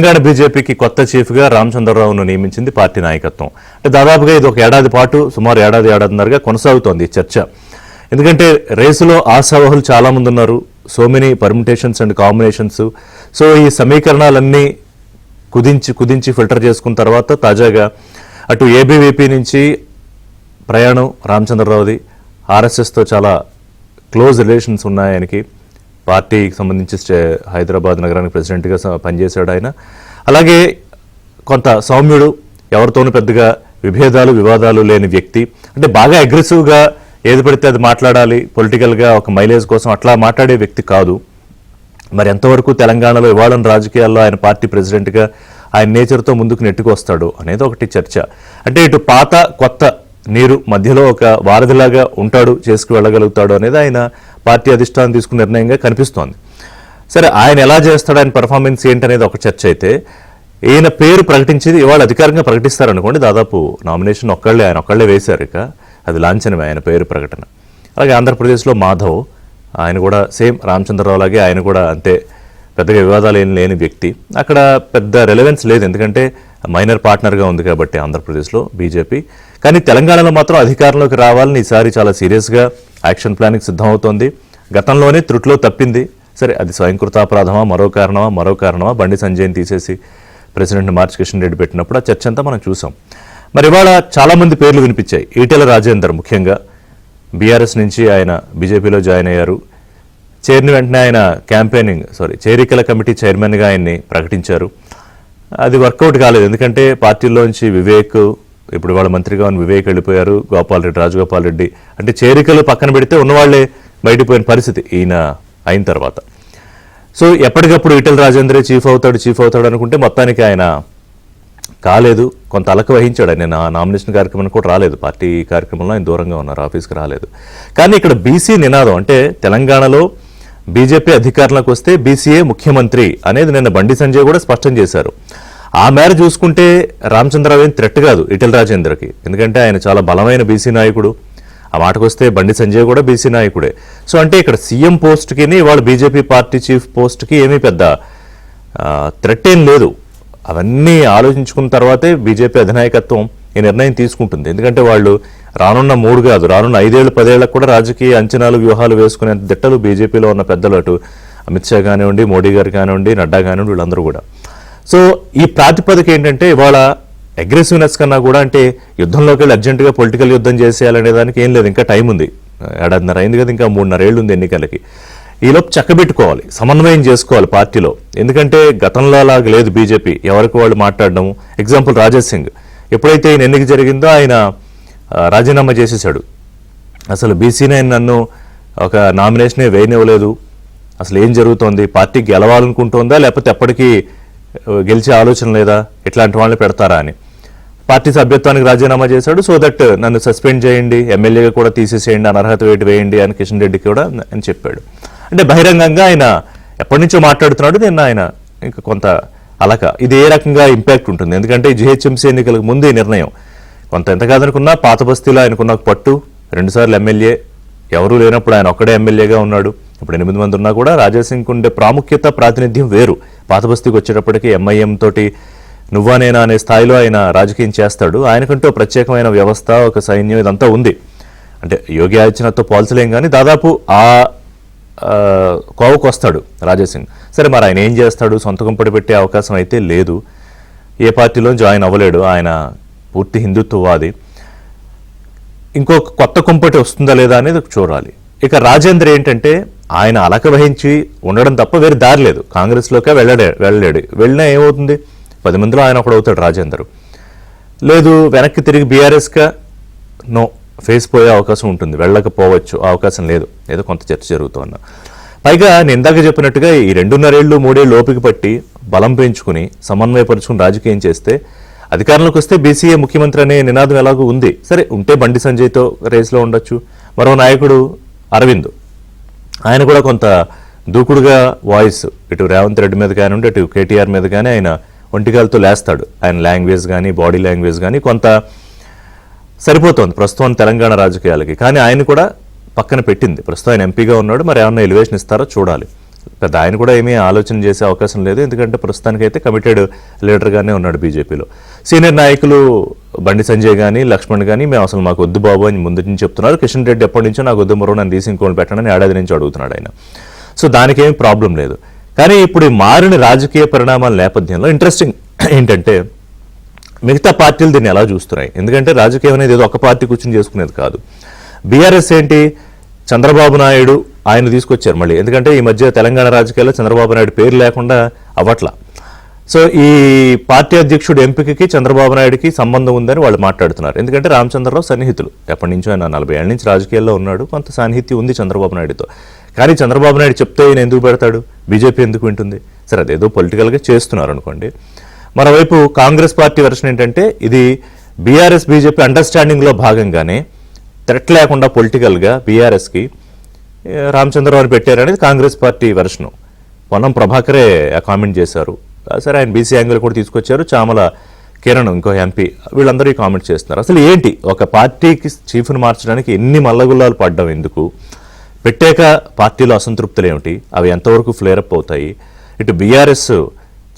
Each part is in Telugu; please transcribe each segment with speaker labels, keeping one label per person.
Speaker 1: తెలంగాణ బీజేపీకి కొత్త చీఫ్గా రామచంద్రరావును నియమించింది పార్టీ నాయకత్వం. అంటే దాదాపుగా ఇది ఒక ఏడాది పాటు సుమారు ఏడాదిన్నరగా కొనసాగుతోంది ఈ చర్చ. ఎందుకంటే రేసులో ఆశావహులు చాలా మంది ఉన్నారు. So many permutations and combinations. So ఈ సమీకరణాలన్నీ కుదించి ఫిల్టర్ చేసుకున్న తర్వాత తాజాగా అటు ఏబీవీపీ నుంచి ప్రయాణం రామచంద్రరావుది, ఆర్ఎస్ఎస్తో చాలా క్లోజ్ రిలేషన్స్ ఉన్నాయి ఆయనకి. పార్టీకి సంబంధించి హైదరాబాద్ నగరానికి ప్రెసిడెంట్గా పనిచేశాడు ఆయన. అలాగే కొంత సౌమ్యుడు, ఎవరితోనూ పెద్దగా వివాదాలు లేని వ్యక్తి. అంటే బాగా అగ్రెసివ్గా ఏది పడితే అది మాట్లాడాలి, పొలిటికల్గా ఒక మైలేజ్ కోసం అట్లా మాట్లాడే వ్యక్తి కాదు. మరి ఎంతవరకు తెలంగాణలో ఇవాళ రాజకీయాల్లో ఆయన పార్టీ ప్రెసిడెంట్గా ఆయన నేచర్తో ముందుకు నెట్టుకొస్తాడు అనేది ఒకటి చర్చ. అంటే ఇటు పాత కొత్త నీరు మధ్యలో ఒక వారధిలాగా ఉంటాడు, చేసుకు వెళ్ళగలుగుతాడు అనేది ఆయన పార్టీ అధిష్టానం తీసుకున్న నిర్ణయంగా కనిపిస్తోంది. సరే, ఆయన ఎలా చేస్తాడు, ఆయన పర్ఫార్మెన్స్ ఏంటనేది ఒక చర్చ అయితే, ఈయన పేరు ప్రకటించేది ఇవాళ అధికారికంగా ప్రకటిస్తారనుకోండి. దాదాపు నామినేషన్ ఆయన ఒక్కళ్ళే వేశారు. ఇక అది లాంఛనమే ఆయన పేరు ప్రకటన. అలాగే ఆంధ్రప్రదేశ్లో మాధవ్, ఆయన కూడా సేమ్ రామచంద్రరావు లాగే ఆయన కూడా అంతే పెద్దగా వివాదాలు ఏం లేని వ్యక్తి. అక్కడ పెద్ద రెలవెన్స్ లేదు, ఎందుకంటే మైనర్ పార్ట్నర్గా ఉంది కాబట్టి ఆంధ్రప్రదేశ్లో బీజేపీ. కానీ తెలంగాణలో మాత్రం అధికారంలోకి రావాలని ఈసారి చాలా సీరియస్గా యాక్షన్ ప్లాన్కి సిద్ధమవుతోంది. గతంలోనే త్రుట్లో తప్పింది. సరే, అది స్వయంకృతాపరాధమా, మరో కారణమా బండి సంజయ్ని తీసేసి ప్రెసిడెంట్ మార్చి కిషన్ రెడ్డి పెట్టినప్పుడు ఆ చర్చ అంతా మనం చూసాం. మరి ఇవాళ చాలామంది పేర్లు వినిపించాయి. ఈటెల రాజేందర్ ముఖ్యంగా బీఆర్ఎస్ నుంచి ఆయన బీజేపీలో జాయిన్ అయ్యారు. చేరిన వెంటనే ఆయన చేరికల కమిటీ చైర్మన్గా ఆయన్ని ప్రకటించారు. అది వర్కౌట్ కాలేదు, ఎందుకంటే పార్టీలోంచి వివేక్, ఇప్పుడు వాళ్ళ మంత్రిగా ఉన్న వివేక్ వెళ్ళిపోయారు, రాజగోపాల్ రెడ్డి. అంటే చేరికలు పక్కన పెడితే ఉన్నవాళ్లే బయటపోయిన పరిస్థితి ఈయన అయిన తర్వాత. సో ఎప్పటికప్పుడు ఈటెల రాజేంద్రే చీఫ్ అవుతాడు అనుకుంటే మొత్తానికి ఆయన కాలేదు. కొంత అలక వహించాడు. ఆయన నామినేషన్ కార్యక్రమానికి కూడా రాలేదు, పార్టీ కార్యక్రమంలో ఆయన దూరంగా ఉన్నారు, ఆఫీస్కి రాలేదు. కానీ ఇక్కడ బీసీ నినాదం, అంటే తెలంగాణలో బీజేపీ అధికారంలోకి వస్తే బీసీఏ ముఖ్యమంత్రి అనేది నిన్న బండి సంజయ్ కూడా స్పష్టం చేశారు. ఆ మేర చూసుకుంటే రామచంద్రరావు ఏం థ్రెట్ కాదు ఈటెల రాజేందర్కి, ఎందుకంటే ఆయన చాలా బలమైన బీసీ నాయకుడు. ఆ మాటకు వస్తే బండి సంజయ్ కూడా బీసీ నాయకుడే. సో అంటే ఇక్కడ సీఎం పోస్ట్కి వాళ్ళు బీజేపీ పార్టీ చీఫ్ పోస్ట్కి ఏమీ పెద్ద థ్రెట్ ఏం లేదు. అవన్నీ ఆలోచించుకున్న తర్వాతే బీజేపీ అధినాయకత్వం ఈ నిర్ణయం తీసుకుంటుంది. ఎందుకంటే వాళ్ళు రానున్న 3 కాదు, రానున్న 5-10 ఏళ్లకు కూడా రాజకీయ అంచనాలు, వ్యూహాలు వేసుకునేంత దిట్టలు బీజేపీలో ఉన్న పెద్దలు, అటు అమిత్ షా కానివ్వండి, మోడీ గారు కానివ్వండి, నడ్డా కానివ్వండి, వీళ్ళందరూ కూడా. సో ఈ ప్రాతిపదిక ఏంటంటే ఇవాళ అగ్రెసివ్నెస్ కన్నా కూడా, అంటే యుద్ధంలోకి వెళ్ళి అర్జెంటుగా పొలిటికల్ యుద్ధం చేసేయాలనే దానికి ఏం లేదు. ఇంకా టైం ఉంది, ఏడాదిన్నర అయింది కదా, ఇంకా 3.5 ఏళ్ళు ఉంది ఎన్నికలకి. ఈలోపు చక్కబెట్టుకోవాలి, సమన్వయం చేసుకోవాలి పార్టీలో. ఎందుకంటే గతంలో అలాగ లేదు బీజేపీ, ఎవరికి వాళ్ళు మాట్లాడడం. ఎగ్జాంపుల్ రాజాసింగ్, ఎప్పుడైతే ఆయన ఎన్నిక జరిగిందో ఆయన రాజీనామా చేసేసాడు. అసలు బీసీనే నన్ను ఒక నామినేషనే వేయనివ్వలేదు, అసలు ఏం జరుగుతోంది, పార్టీ గెలవాలనుకుంటోందా లేకపోతే ఎప్పటికీ గెలిచే ఆలోచన లేదా, ఇట్లాంటి వాళ్ళని పెడతారా అని పార్టీ సభ్యత్వానికి రాజీనామా చేశాడు. సో దట్ నన్ను సస్పెండ్ చేయండి, ఎమ్మెల్యేగా కూడా తీసేసేయండి, అనర్హత వేటు వేయండి అని కిషన్ రెడ్డికి కూడా అని చెప్పాడు. అంటే బహిరంగంగా ఆయన ఎప్పటి నుంచో మాట్లాడుతున్నాడు. నిన్న ఆయన ఇంకా కొంత అలక. ఇది ఏ రకంగా ఇంపాక్ట్ ఉంటుంది, ఎందుకంటే జీహెచ్ఎంసీ ఎన్నికలకు ముందు ఈ నిర్ణయం కొంత ఎంత కాదనుకున్నా పాత బస్తీలో ఆయనకున్న పట్టు, 2 సార్లు ఎమ్మెల్యే, ఎవరూ లేనప్పుడు ఆయన ఒక్కడే ఎమ్మెల్యేగా ఉన్నాడు. ఇప్పుడు 8 మంది ఉన్నా కూడా రాజాసింగ్ ఉండే ప్రాముఖ్యత, ప్రాతినిధ్యం వేరు. పాత బస్తీకి వచ్చేటప్పటికి ఎంఐఎం తోటి నువ్వా నేనా అనే స్థాయిలో ఆయన రాజకీయం చేస్తాడు. ఆయనకంటూ ప్రత్యేకమైన వ్యవస్థ, ఒక సైన్యం, ఇదంతా ఉంది. అంటే యోగి ఆదిత్యనాథ్తో పోల్చలేం, కానీ దాదాపు ఆ కోవకు వస్తాడు రాజాసింగ్. సరే, మరి ఆయన ఏం చేస్తాడు, సొంత కుంపడి పెట్టే అవకాశం అయితే లేదు. ఏ పార్టీలో జాయిన్ అవ్వలేడు, ఆయన పూర్తి హిందుత్వవాది. ఇంకొక కొత్త కుంపటి వస్తుందా లేదా అనేది చూడాలి. ఇక రాజేంద్ర ఏంటంటే ఆయన అలక వహించి ఉండడం తప్ప వేరే దారి లేదు. కాంగ్రెస్లోకే వెళ్ళాడు. వెళ్ళినా ఏమవుతుంది, 10 మందిలో ఆయన ఒకడు అవుతాడు రాజేందర్. లేదు, వెనక్కి తిరిగి బీఆర్ఎస్గా ఫేస్ పోయే అవకాశం ఉంటుంది, వెళ్ళకపోవచ్చు, అవకాశం లేదు. ఏదో కొంత చర్చ జరుగుతున్నా. పైగా నేను ఇందాక చెప్పినట్టుగా ఈ 2.5 ఏళ్ళు 3 ఏళ్ళు ఓపిక పట్టి బలం పెంచుకుని సమన్వయపరుచుకుని రాజకీయం చేస్తే అధికారంలోకి వస్తే బీసీఏ ముఖ్యమంత్రి అనే నినాదం ఎలాగూ ఉంది. సరే, ఉంటే బండి సంజయ్తో రేస్లో ఉండొచ్చు. మరో నాయకుడు అరవింద్, ఆయన కూడా కొంత దూకుడుగా వాయిస్, ఇటు రేవంత్ రెడ్డి మీద కానివ్వండి, ఇటు కేటీఆర్ మీద కానీ ఆయన ఒంటికాలతో లేస్తాడు. ఆయన లాంగ్వేజ్ కానీ, బాడీ లాంగ్వేజ్ కానీ కొంత సరిపోతుంది ప్రస్తుతం తెలంగాణ రాజకీయాలకి. కానీ ఆయన కూడా పక్కన పెట్టింది. ప్రస్తుతం ఆయన ఎంపీగా ఉన్నాడు, మరి ఏమన్నా ఎలివేషన్ ఇస్తారో చూడాలి. పెద్ద ఆయన కూడా ఏమీ ఆలోచన చేసే అవకాశం లేదు, ఎందుకంటే ప్రస్తుతానికైతే కమిటెడ్ లీడర్గానే ఉన్నాడు బీజేపీలో. సీనియర్ నాయకులు బండి సంజయ్ కానీ లక్ష్మణ్ కానీ మేము అసలు మాకు వద్దు బాబు అని ముందు నుంచి చెప్తున్నారు. కిషన్ రెడ్డి ఎప్పటి నుంచో నాకు వద్దు మరో నన్ను తీసి ఇంకోటి పెట్టండి ఏడాది నుంచి అడుగుతున్నాడు ఆయన. సో దానికేం ప్రాబ్లం లేదు. కానీ ఇప్పుడు మారిన రాజకీయ పరిణామాల నేపథ్యంలో ఇంట్రెస్టింగ్ ఏంటంటే మిగతా పార్టీలు దీన్ని ఎలా చూస్తున్నాయి. ఎందుకంటే రాజకీయం అనేది ఏదో ఒక పార్టీ కూర్చొని చేసుకునేది కాదు. బీఆర్ఎస్ ఏంటి, చంద్రబాబు నాయుడు ఆయన తీసుకొచ్చారు మళ్ళీ, ఎందుకంటే ఈ మధ్య తెలంగాణ రాజకీయాల్లో చంద్రబాబు నాయుడు పేరు లేకుండా అవ్వట్లా. సో ఈ పార్టీ అధ్యక్షుడు ఎంపికకి చంద్రబాబు నాయుడుకి సంబంధం ఉందని వాళ్ళు మాట్లాడుతున్నారు. ఎందుకంటే రామచంద్రరావు సన్నిహితులు, ఎప్పటి నుంచో ఆయన 40 ఏళ్ల నుంచి రాజకీయాల్లో ఉన్నాడు, కొంత సాన్నిహిత్యం ఉంది చంద్రబాబు నాయుడుతో. కానీ చంద్రబాబు నాయుడు చెప్తే ఈయన ఎందుకు పెడతాడు, బీజేపీ ఎందుకు వింటుంది? సరే అదేదో పొలిటికల్గా చేస్తున్నారు అనుకోండి. మరోవైపు కాంగ్రెస్ పార్టీ వెర్షన్ ఏంటంటే ఇది బీఆర్ఎస్ బీజేపీ అండర్స్టాండింగ్లో భాగంగానే థ్రెట్ లేకుండా పొలిటికల్గా బీఆర్ఎస్కి రామచంద్రరావుని పెట్టారనేది కాంగ్రెస్ పార్టీ వెర్షను. పొన్నం ప్రభాకరే కామెంట్ చేశారు. సరే ఆయన బీసీ యాంగిల్ కూడా తీసుకొచ్చారు. చామల కిరణ్ ఇంకో ఎంపీ వీళ్ళందరూ ఈ కామెంట్ చేస్తున్నారు. అసలు ఏంటి ఒక పార్టీకి చీఫ్ను మార్చడానికి ఎన్ని మల్లగుల్లాలు పడ్డం ఎందుకు, పెట్టాక పార్టీలో అసంతృప్తులు ఏమిటి, అవి ఎంతవరకు ఫ్లేరప్ అవుతాయి, ఇటు బీఆర్ఎస్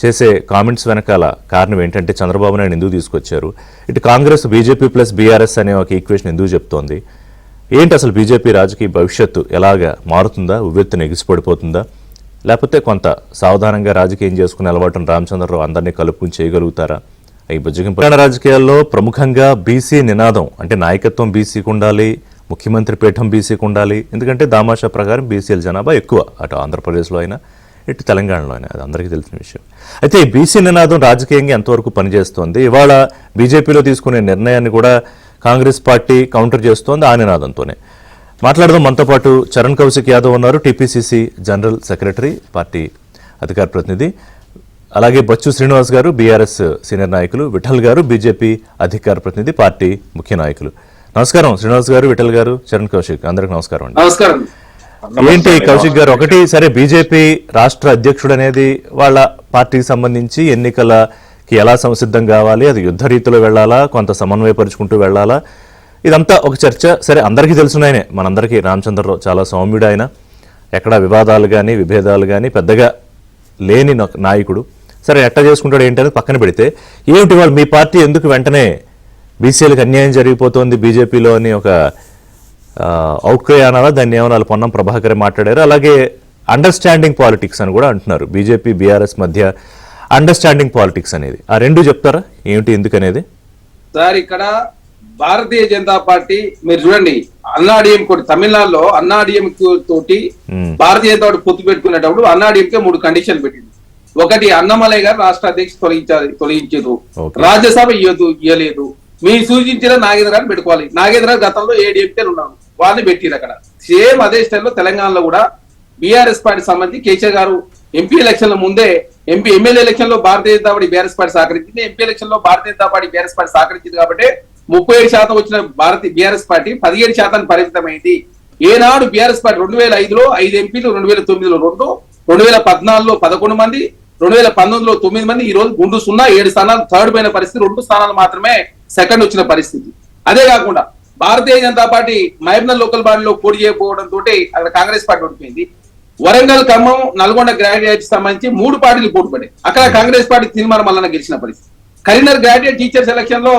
Speaker 1: చేసే కామెంట్స్ వెనకాల కారణం ఏంటంటే చంద్రబాబు నాయుడు ఎందుకు తీసుకొచ్చారు, ఇటు కాంగ్రెస్ బీజేపీ ప్లస్ బీఆర్ఎస్ అనే ఒక ఈక్వేషన్ ఎందుకు చెప్తోంది, ఏంటి అసలు బీజేపీ రాజకీయ భవిష్యత్తు ఎలాగా మారుతుందా, ఉవ్వెత్తున ఎగిసిపడిపోతుందా, లేకపోతే కొంత సావధానంగా రాజకీయం చేసుకునే అలవాటును రామచంద్రరావు అందరినీ కలుపుకుని చేయగలుగుతారా? ఈ బుజ్జగింపు రాజకీయాల్లో ప్రముఖంగా బీసీ నినాదం అంటే నాయకత్వం బీసీకి ఉండాలి, ముఖ్యమంత్రి పీఠం బీసీకి ఉండాలి. ఎందుకంటే దామాషా ప్రకారం బీసీల జనాభా ఎక్కువ అటు ఆంధ్రప్రదేశ్లో అయినా ఇటు తెలంగాణలో అయినా, అది అందరికీ తెలిసిన విషయం. అయితే ఈ బీసీ నినాదం రాజకీయంగా ఎంతవరకు పనిచేస్తోంది, ఇవాళ బీజేపీలో తీసుకునే నిర్ణయాన్ని కూడా కాంగ్రెస్ పార్టీ కౌంటర్ చేస్తోంది ఆ నినాదంతోనే. మాట్లాడదాం. మనతో పాటు చరణ్ కౌశిక్ యాదవ్ ఉన్నారు, టీపీసీసీ జనరల్ సెక్రటరీ, పార్టీ అధికార ప్రతినిధి. అలాగే బొచ్చు శ్రీనివాస్ గారు, బీఆర్ఎస్ సీనియర్ నాయకులు. విఠల్ గారు, బీజేపీ అధికార ప్రతినిధి, పార్టీ ముఖ్య నాయకులు. నమస్కారం శ్రీనివాస్ గారు, విఠల్ గారు, చరణ్ కౌశిక్, అందరికి నమస్కారం అండి.
Speaker 2: నమస్కారం.
Speaker 1: ఏంటి కౌశిక్ గారు, ఒకటి సరే బీజేపీ రాష్ట్ర అధ్యక్షుడు అనేది వాళ్ళ పార్టీకి సంబంధించి ఎన్నికలకి ఎలా సంసిద్ధం కావాలి, అది యుద్ధ రీతిలో వెళ్లాలా, కొంత సమన్వయపరుచుకుంటూ వెళ్లాలా, ఇదంతా ఒక చర్చ. సరే అందరికీ తెలుసున్నాయనే, మనందరికీ రామచంద్రరావు చాలా సౌమ్యుడు, ఆయన ఎక్కడ వివాదాలు కానీ విభేదాలు కానీ పెద్దగా లేని నాయకుడు. సరే ఎట్లా చేసుకుంటాడు ఏంటి అనేది పక్కన పెడితే, ఏమిటి వాళ్ళు మీ పార్టీ ఎందుకు వెంటనే బీసీలకు అన్యాయం జరిగిపోతుంది బీజేపీలో అని ఒక ఔక్రయానాలా దాన్ని ఏమన్నా పొన్నం ప్రభాకరే మాట్లాడారు. అలాగే అండర్స్టాండింగ్ పాలిటిక్స్ అని కూడా అంటున్నారు, బీజేపీ బీఆర్ఎస్ మధ్య అండర్స్టాండింగ్ పాలిటిక్స్ అనేది. ఆ రెండు చెప్తారా ఏమిటి ఎందుకు అనేది?
Speaker 2: సార్ ఇక్కడ భారతీయ జనతా పార్టీ మీరు చూడండి, అన్నాడీఎంకే తమిళనాడులో అన్నాడీఎంకే తోటి భారతీయ జనతా పార్టీ పొత్తు పెట్టుకునేటప్పుడు అన్నాడీఎంకే 3 కండిషన్లు పెట్టింది. ఒకటి, అన్నమలై గారు రాష్ట్ర అధ్యక్షుడు తొలగించదు, రాజ్యసభ ఇయ్యలేదు, మీరు సూచించిన నాగేంద్ర గారిని పెట్టుకోవాలి. నాగేంద్ర గారు గతంలో ఏడీఎంకేలు ఉన్నారు, వాళ్ళని పెట్టిరు అక్కడ. సేమ్ అదే స్టైల్లో తెలంగాణలో కూడా బీఆర్ఎస్ పార్టీ సంబంధించి కేసీఆర్ గారు ఎంపీ ఎలక్షన్ల ముందే ఎమ్మెల్యే ఎలక్షన్ లో Bharatiya Janata party BRS party సహకరించింది, ఎంపీ ఎలక్షన్ లో Bharatiya Janata party BRS party సహకరించింది. కాబట్టి 37% వచ్చిన బీఆర్ఎస్ పార్టీ 17% పరిమితమైంది. ఏనాడు బీఆర్ఎస్ పార్టీ 2005లో 5 ఎంపీలు, 2009లో 2, 2014లో 11 మంది, 2019లో 9 మంది, ఈ రోజు గుండు 0, 7 స్థానాలు థర్డ్ పోయిన పరిస్థితి, 2 స్థానాలు మాత్రమే సెకండ్ వచ్చిన పరిస్థితి. అదే కాకుండా భారతీయ జనతా పార్టీ మహబూబ్నగర్ లోకల్ బాడీలో పోటీ చేయకపోవడం తోటి అక్కడ కాంగ్రెస్ పార్టీ ఓడిపోయింది. వరంగల్, ఖమ్మం, నల్గొండ గ్రాడ్యుయేట్ సంబంధించి 3 పార్టీలు పోటీ పడ్డాయి, అక్కడ కాంగ్రెస్ పార్టీ తీర్మానం మల్లన్న గెలిచిన పరిస్థితి. కరీంనగర్ గ్రాడ్యుయేట్ టీచర్స్ ఎలక్షన్ లో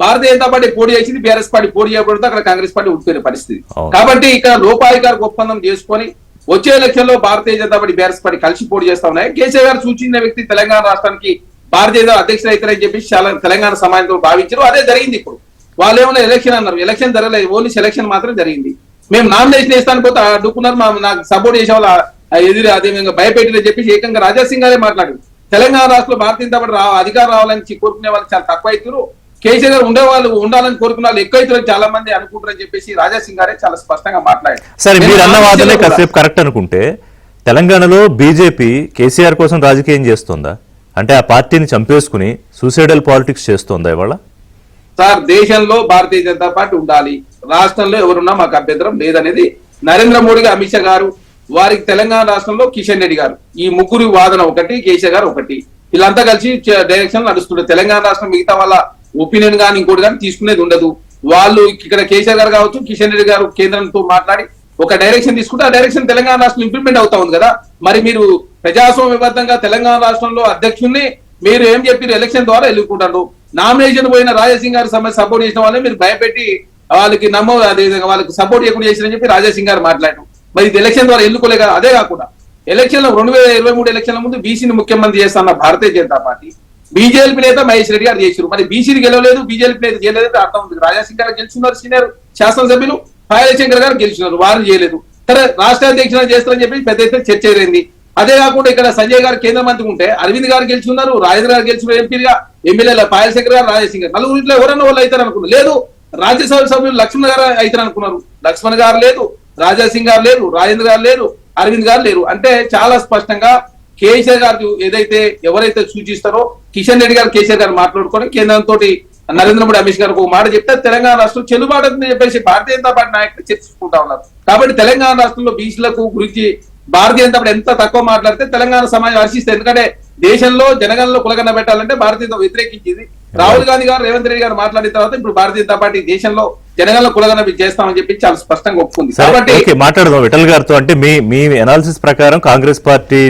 Speaker 2: భారతీయ జనతా పార్టీ పోటీ చేసింది, బీఆర్ఎస్ పార్టీ పోటీ చేయబడితే అక్కడ కాంగ్రెస్ పార్టీ ఓడిపోయిన పరిస్థితి. కాబట్టి ఇక్కడ లోపాధికార ఒప్పందం చేసుకొని వచ్చే ఎలక్షన్ లో Bharatiya Janata party BRS party కలిసి పోటీ చేస్తా ఉన్నాయి. కేసీఆర్ గారు సూచించిన వ్యక్తి తెలంగాణ రాష్ట్రానికి భారతీయ జనతా అధ్యక్షుడు అవుతారని చెప్పి చాలా తెలంగాణ సమాజంతో భావించారు. అదే జరిగింది. ఇప్పుడు వాళ్ళు ఏమైనా ఎలక్షన్ అన్నారు, ఎలక్షన్ జరగలేదు, ఓన్లీ సెలక్షన్ మాత్రం జరిగింది. మేము నామినేషన్ వేస్తాను పోతే అడ్డుకున్నారు, నాకు సపోర్ట్ చేసే వాళ్ళు ఎదురు అదే విధంగా భయపెట్టినని చెప్పి ఏకంగా రాజాసింగ్ గారే మాట్లాడారు. తెలంగాణ రాష్ట్రంలో భారతీయ జనతా పార్టీ అధికారం రావాలని కోరుకునే వాళ్ళు చాలా తక్కువ అవుతారు, కేసీఆర్ గారు ఉండేవాళ్ళు ఉండాలని కోరుకున్న వాళ్ళు ఎక్కువ అవుతారని చాలా మంది అనుకుంటారని చెప్పేసి రాజాసింగ్ గారే చాలా స్పష్టంగా మాట్లాడారు.
Speaker 1: సరే మీరు అన్న వాదనే కాసేపు కరెక్ట్ అనుకుంటే, తెలంగాణలో బీజేపీ కేసీఆర్ కోసం రాజకీయం చేస్తుందా? అంటే ఆ పార్టీని చంపేసుకుని సూసైడల్ పాలిటిక్స్ చేస్తోందా ఇవాళ?
Speaker 2: సార్ దేశంలో భారతీయ జనతా పార్టీ ఉండాలి, రాష్ట్రంలో ఎవరున్నా మాకు అభ్యంతరం లేదనేది నరేంద్ర మోడీ గారు, అమిత్ షా గారు, వారికి తెలంగాణ రాష్ట్రంలో కిషన్ రెడ్డి గారు, ఈ ముగ్గురు వాదన ఒకటి, కేసీఆర్ గారు ఒకటి, వీళ్ళంతా కలిసి డైరెక్షన్ నడుస్తుంటారు. తెలంగాణ రాష్ట్రం మిగతా వాళ్ళ ఒపీనియన్ కానీ ఇంకోటి కానీ తీసుకునేది ఉండదు. వాళ్ళు ఇక్కడ కేసీఆర్ గారు కావచ్చు, కిషన్ రెడ్డి గారు కేంద్రంతో మాట్లాడి ఒక డైరెక్షన్ తీసుకుంటే ఆ డైరెక్షన్ తెలంగాణ రాష్ట్రంలో ఇంప్లిమెంట్ అవుతా ఉంది కదా. మరి మీరు ప్రజాస్వామ్యబద్ధంగా తెలంగాణ రాష్ట్రంలో అధ్యక్షుడిని మీరు ఏం చెప్పారు, ఎలక్షన్ ద్వారా ఎన్నుకుంటారు. నామినేషన్ పోయిన రాజాసింగ్ గారి సపోర్ట్ చేసిన వాళ్ళని మీరు భయపెట్టి వాళ్ళకి వాళ్ళకి సపోర్ట్ చేయకుండా చేసిరని చెప్పి రాజాసింగ్ గారు మాట్లాడారు. మరి ఇది ఎలక్షన్ ద్వారా ఎన్నుకోలే కదా. అదే కాకుండా ఎలక్షన్ లో 2023 ఎలక్షన్ల ముందు బీసీని ముఖ్యమంత్రి చేస్తాన్న భారతీయ జనతా పార్టీ, బీజేపీ నేత మహేష్ రెడ్డి గారు చేశారు. మరి బీసీని గెలవలేదు, బీజేపీ నేత చేయలేదు అర్థం ఉంది. రాజాసింగ్ గారు గెలుచున్నారు, సీనియర్ శాసనసభ్యులు పాయలశంకర్ గారు గెలిచినారు, వారు చేయలేదు. సరే రాష్ట్ర అధ్యక్షులు చేస్తారని చెప్పి పెద్ద ఎత్తున చర్చ జరిగింది. అదే కాకుండా ఇక్కడ సంజయ్ గారు కేంద్ర మంత్రి ఉంటే అరవింద్ గారు గెలుచున్నారు, రాజేంద్ర గారు గెలిచిన ఎంపీగా, ఎమ్మెల్యేల పాయలశంకర్ గారు, రాజాసింగ్ గారు, నలుగురిలో ఎవరన్నా వాళ్ళు అవుతారు అనుకున్నారు. లేదు, రాజ్యసభ సభ్యులు లక్ష్మణ్ గారు అవుతారు అనుకున్నారు. లక్ష్మణ్ గారు లేదు, రాజాసింగ్ గారు లేరు, రాజేంద్ర గారు లేరు, అరవింద్ గారు లేరు. అంటే చాలా స్పష్టంగా కేసీఆర్ గారు ఎవరైతే సూచిస్తారో కిషన్ రెడ్డి గారు కేసీఆర్ గారు మాట్లాడుకొని కేంద్రంతో నరేంద్ర మోడీ అమిత్ గారు ఒక మాట చెప్తే తెలంగాణ రాష్ట్రం చెల్లుబాటు అని చెప్పేసి భారతీయ జనతా పార్టీ నాయకులు చర్చించుకుంటా ఉన్నారు. కాబట్టి తెలంగాణ రాష్ట్రంలో బీసీలకు గురించి భారతీయ జనతా పార్టీ ఎంత తక్కువ మాట్లాడితే తెలంగాణ సమాజం హర్షిస్తుంది. ఎందుకంటే దేశంలో జనగణనలో కులగన్న పెట్టాలంటే భారతీయ జనతా వ్యతిరేకించింది. రాహుల్ గాంధీ గారు, రేవంత్ రెడ్డి గారు మాట్లాడిన తర్వాత ఇప్పుడు భారతీయ జనతా పార్టీ దేశంలో జనగణనలో కులగన్న చేస్తామని చెప్పి చాలా స్పష్టంగా ఒప్పుకుంది.
Speaker 1: కాబట్టి మాట్లాడదాం విఠల్ గారితో. అంటే మీ అనాలిసిస్ ప్రకారం కాంగ్రెస్ పార్టీ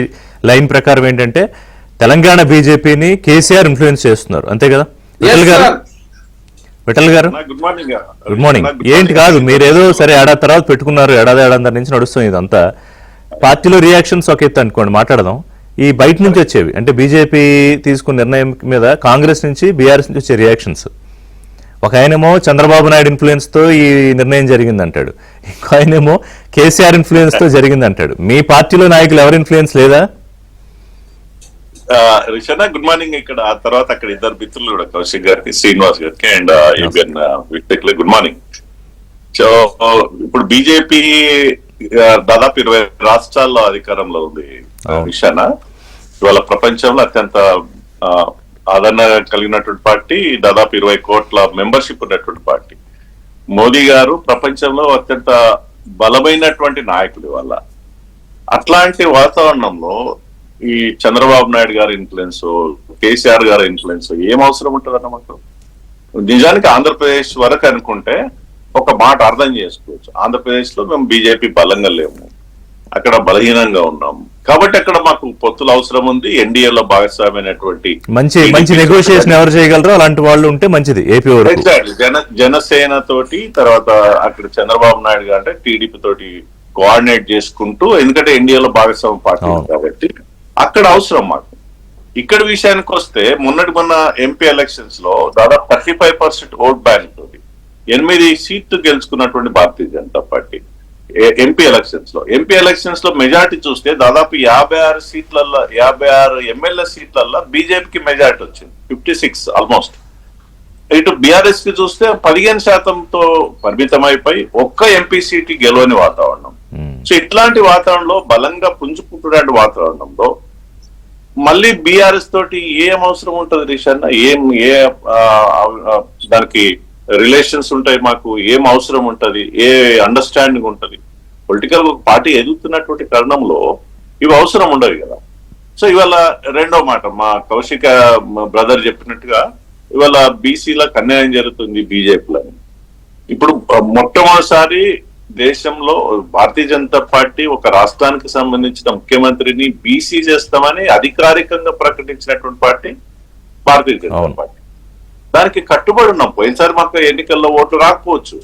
Speaker 1: లైన్ ప్రకారం ఏంటంటే తెలంగాణ బీజేపీని కేసీఆర్ ఇన్ఫ్లుయెన్స్ చేస్తున్నారు, అంతే కదా విఠల్ గారు? Good morning. ఏంటి కాదు, మీరేదో సరే ఏడాది తర్వాత పెట్టుకున్నారు, ఏడాది నుంచి నడుస్తుంది ఇదంతా. పార్టీలో రియాక్షన్స్ ఒక ఎత్తు అనుకోండి, మాట్లాడదాం. ఈ బయట నుంచి వచ్చేవి అంటే బీజేపీ తీసుకున్న నిర్ణయం మీద కాంగ్రెస్ నుంచి బీఆర్ఎస్ నుంచి వచ్చే రియాక్షన్స్. ఒక ఆయనేమో చంద్రబాబు నాయుడు ఇన్ఫ్లుయెన్స్ తో ఈ నిర్ణయం జరిగింది అంటాడు, ఇంకో ఆయనేమో కేసీఆర్ ఇన్ఫ్లుయెన్స్ తో జరిగింది అంటాడు. మీ పార్టీలో నాయకులు ఎవరి ఇన్ఫ్లుయెన్స్ లేదా?
Speaker 3: రిషనా గుడ్ మార్నింగ్. ఇక్కడ ఆ తర్వాత అక్కడ ఇద్దరు మిత్రులు కూడా, కౌశిక్ గారికి, శ్రీనివాస్ గారికి అండ్ గుడ్ మార్నింగ్. సో ఇప్పుడు బీజేపీ దాదాపు 20 రాష్ట్రాల్లో అధికారంలో ఉంది రిషనా. ఇవాళ ప్రపంచంలో అత్యంత ఆదరణ కలిగినటువంటి పార్టీ, దాదాపు 20 కోట్ల మెంబర్షిప్ ఉన్నటువంటి పార్టీ. మోదీ గారు ప్రపంచంలో అత్యంత బలమైనటువంటి నాయకుడు వల్ల. అట్లాంటి వాతావరణంలో ఈ చంద్రబాబు నాయుడు గారి ఇన్ఫ్లుయెన్స్, కేసీఆర్ గారి ఇన్ఫ్లుయెన్స్ ఏం అవసరం ఉంటుంది అన్నమాట. నిజానికి ఆంధ్రప్రదేశ్ వరకు అనుకుంటే ఒక మాట అర్థం చేసుకోవచ్చు. ఆంధ్రప్రదేశ్ లో మేము బీజేపీ బలంగా లేము, అక్కడ బలహీనంగా ఉన్నాం. కాబట్టి అక్కడ మాకు పొత్తుల అవసరం ఉంది. ఎన్డీఏలో భాగస్వామైనటువంటి
Speaker 1: మంచి నెగోషియేషన్ ఎవరు చేయగలరో అలాంటి వాళ్ళు ఉంటే మంచిది. ఏపీ
Speaker 3: జనసేన తోటి, తర్వాత అక్కడ చంద్రబాబు నాయుడు గారు అంటే టీడీపీ తోటి కోఆర్డినేట్ చేసుకుంటూ, ఎందుకంటే ఎన్డీఏలో భాగస్వామ్య పార్టీ కాబట్టి అక్కడ అవసరం మాకు. ఇక్కడ విషయానికి వస్తే మొన్న ఎంపీ ఎలక్షన్స్ లో దాదాపు 35% ఓట్ బ్యాంక్ తోటి 8 సీట్లు గెలుచుకున్నటువంటి భారతీయ జనతా పార్టీ ఎంపీ ఎలక్షన్స్ లో మెజార్టీ చూస్తే దాదాపు 56 సీట్లలో, 56 ఎమ్మెల్యే సీట్లలో బీజేపీకి మెజార్టీ వచ్చింది, 56 ఆల్మోస్ట్. ఇటు బీఆర్ఎస్ కి చూస్తే 15%తో పరిమితమైపోయి ఒక్క ఎంపీ సీట్ గెలవని వాతావరణం. సో ఇట్లాంటి వాతావరణంలో బలంగా పుంజుకుంటున్న వాతావరణంలో మళ్ళీ బీఆర్ఎస్ తోటి ఏం అవసరం ఉంటుంది రిషన్? దానికి రిలేషన్స్ ఉంటాయి, మాకు ఏం అవసరం ఉంటది, ఏ అండర్స్టాండింగ్ ఉంటది? పొలిటికల్ పార్టీ ఎదుగుతున్నటువంటి తరుణంలో ఇవి అవసరం ఉండవు కదా. సో ఇవాళ రెండో మాట, మా కౌశిక బ్రదర్ చెప్పినట్టుగా ఇవాళ బీసీలకు అన్యాయం జరుగుతుంది బీజేపీలో. ఇప్పుడు మొట్టమొదటిసారి దేశంలో భారతీయ జనతా పార్టీ ఒక రాష్ట్రానికి సంబంధించిన ముఖ్యమంత్రిని బీసీ చేస్తామని అధికారికంగా ప్రకటించినటువంటి పార్టీ భారతీయ జనతా పార్టీ. దానికి కట్టుబడి ఉన్నాం. పోయినసారి మాకు ఎన్నికల్లో ఓట్లు రాకపోవచ్చు,